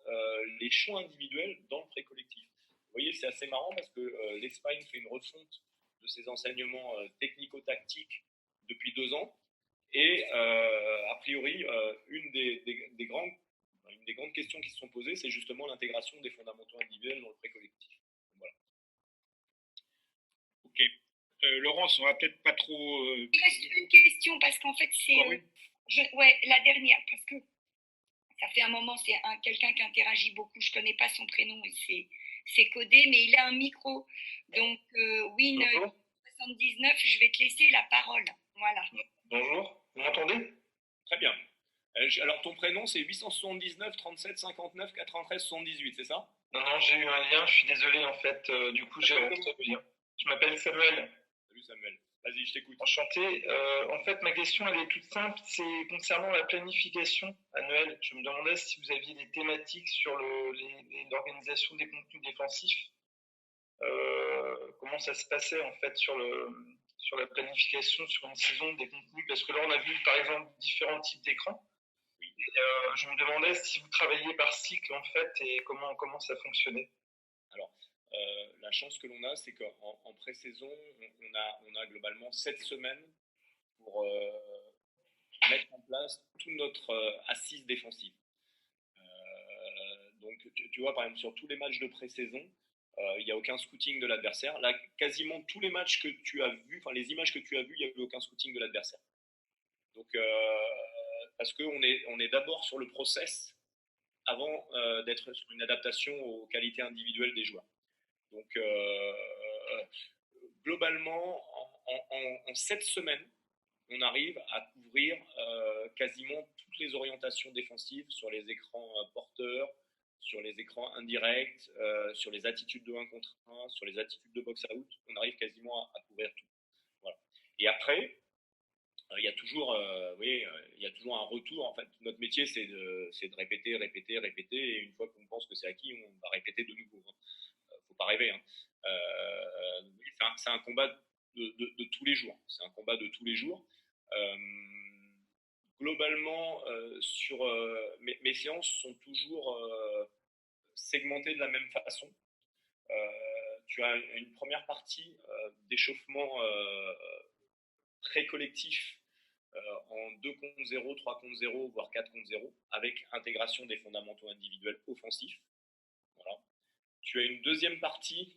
les choix individuels dans le pré-collectif. Vous voyez, c'est assez marrant parce que l'Espagne fait une refonte de ses enseignements technico-tactiques depuis 2 ans. Et a priori, une des grandes questions qui se sont posées, c'est justement l'intégration des fondamentaux individuels dans le pré-collectif. Voilà. Ok. Laurence, on va peut-être pas trop. Il reste une question parce qu'en fait, c'est. Oui. Ouais, la dernière, parce que ça fait un moment, c'est quelqu'un qui interagit beaucoup. Je connais pas son prénom et c'est codé, mais il a un micro. Donc, Win79, je vais te laisser la parole. Voilà. Bonjour, vous m'entendez? Très bien. Alors, ton prénom, c'est 879 37 59 93 78, c'est ça? Non, j'ai eu un lien, je suis désolé en fait. Du coup, j'ai rentré le lien. Je m'appelle Samuel. Salut Samuel. Vas-y, je t'écoute. Enchanté. En fait, ma question, elle est toute simple. C'est concernant la planification annuelle. Je me demandais si vous aviez des thématiques sur l'organisation des contenus défensifs. Comment ça se passait en fait sur la planification sur une saison des contenus, parce que là on a vu par exemple différents types d'écrans. Et je me demandais si vous travailliez par cycle en fait et comment ça fonctionnait. Alors, la chance que l'on a, c'est qu'en pré-saison, on a globalement 7 semaines pour mettre en place toute notre assise défensive. Donc, tu vois, par exemple, sur tous les matchs de pré-saison, il n'y a aucun scouting de l'adversaire. Là, quasiment tous les matchs que tu as vus, enfin les images que tu as vues, il n'y a eu aucun scouting de l'adversaire. Donc, parce qu'on est d'abord sur le process avant d'être sur une adaptation aux qualités individuelles des joueurs. Donc, globalement, en 7 semaines, on arrive à couvrir quasiment toutes les orientations défensives sur les écrans porteurs, sur les écrans indirects, sur les attitudes de 1 contre 1, sur les attitudes de box-out. On arrive quasiment à couvrir tout. Voilà. Et après, il y a toujours un retour. En fait, notre métier, c'est de répéter, répéter, répéter. Et une fois qu'on pense que c'est acquis, on va répéter de nouveau. Faut pas rêver. C'est un combat de tous les jours. C'est un combat de tous les jours. Globalement, mes séances sont toujours segmentées de la même façon. Tu as une première partie d'échauffement très collectif en 2 contre 0, 3 contre 0, voire 4 contre 0, avec intégration des fondamentaux individuels offensifs. Voilà. Tu as une deuxième partie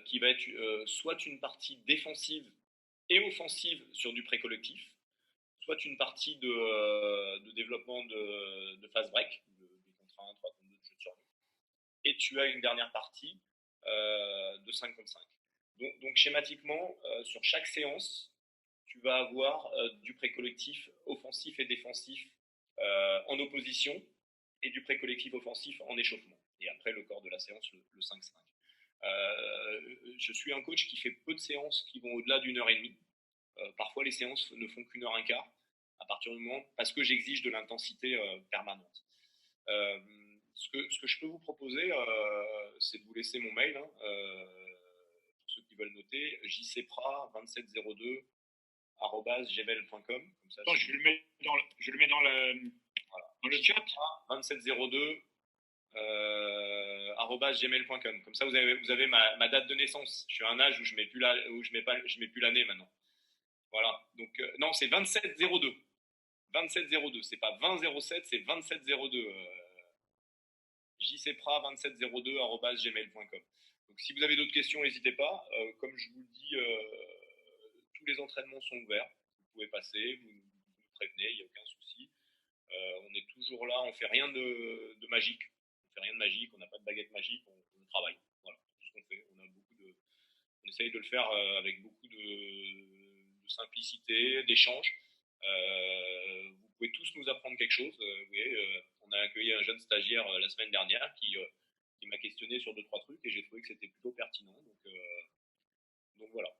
qui va être soit une partie défensive et offensive sur du pré-collectif, soit une partie de développement de fast break, de contre 1, 3 contre 2, de jeu de survie. Et tu as une dernière partie de 5 contre 5. Donc schématiquement, sur chaque séance, tu vas avoir du pré-collectif offensif et défensif en opposition et du pré-collectif offensif en échauffement. Et après, le corps de la séance, le 5-5. Je suis un coach qui fait peu de séances qui vont au-delà d'1h30. Parfois, les séances ne font qu'1h15 à partir du moment, parce que j'exige de l'intensité permanente. Ce que je peux vous proposer, c'est de vous laisser mon mail, pour ceux qui veulent noter, jcpra2702@gmail.com. Attends, je le mets dans le chat. 2702 @gmail.com. Comme ça, vous avez ma date de naissance. Je suis à un âge où je mets plus l'année maintenant. Voilà. Donc non, c'est 2702. 2702. C'est pas 2007, c'est 2702. jcpra2702@gmail.com. Donc si vous avez d'autres questions, n'hésitez pas. Comme je vous le dis, tous les entraînements sont ouverts. Vous pouvez passer, vous me prévenez, il n'y a aucun souci. On est toujours là, on fait rien de magique. On fait rien de magique, on n'a pas de baguette magique, on travaille. Voilà, tout ce qu'on fait. On essaye de le faire avec beaucoup de simplicité, d'échange. Vous pouvez tous nous apprendre quelque chose. Vous voyez, on a accueilli un jeune stagiaire la semaine dernière qui m'a questionné sur 2-3 trucs et j'ai trouvé que c'était plutôt pertinent. Donc voilà.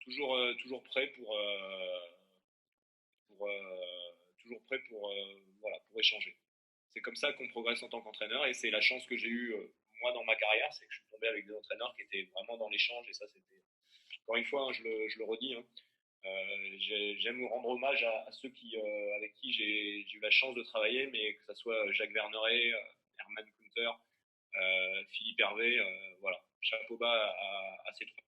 Toujours prêt pour échanger. C'est comme ça qu'on progresse en tant qu'entraîneur et c'est la chance que j'ai eue moi dans ma carrière, c'est que je suis tombé avec des entraîneurs qui étaient vraiment dans l'échange et ça c'était, encore une fois, je le redis, J'aime rendre hommage à ceux avec qui j'ai eu la chance de travailler, mais que ce soit Jacques Verneret, Herman Kunter, Philippe Hervé, voilà, chapeau bas à ces trois.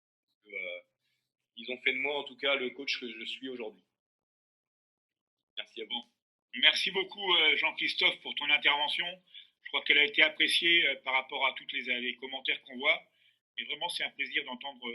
Ils ont fait de moi en tout cas le coach que je suis aujourd'hui. Merci à vous. Merci beaucoup Jean-Christophe pour ton intervention. Je crois qu'elle a été appréciée par rapport à tous les commentaires qu'on voit. Et vraiment, c'est un plaisir d'entendre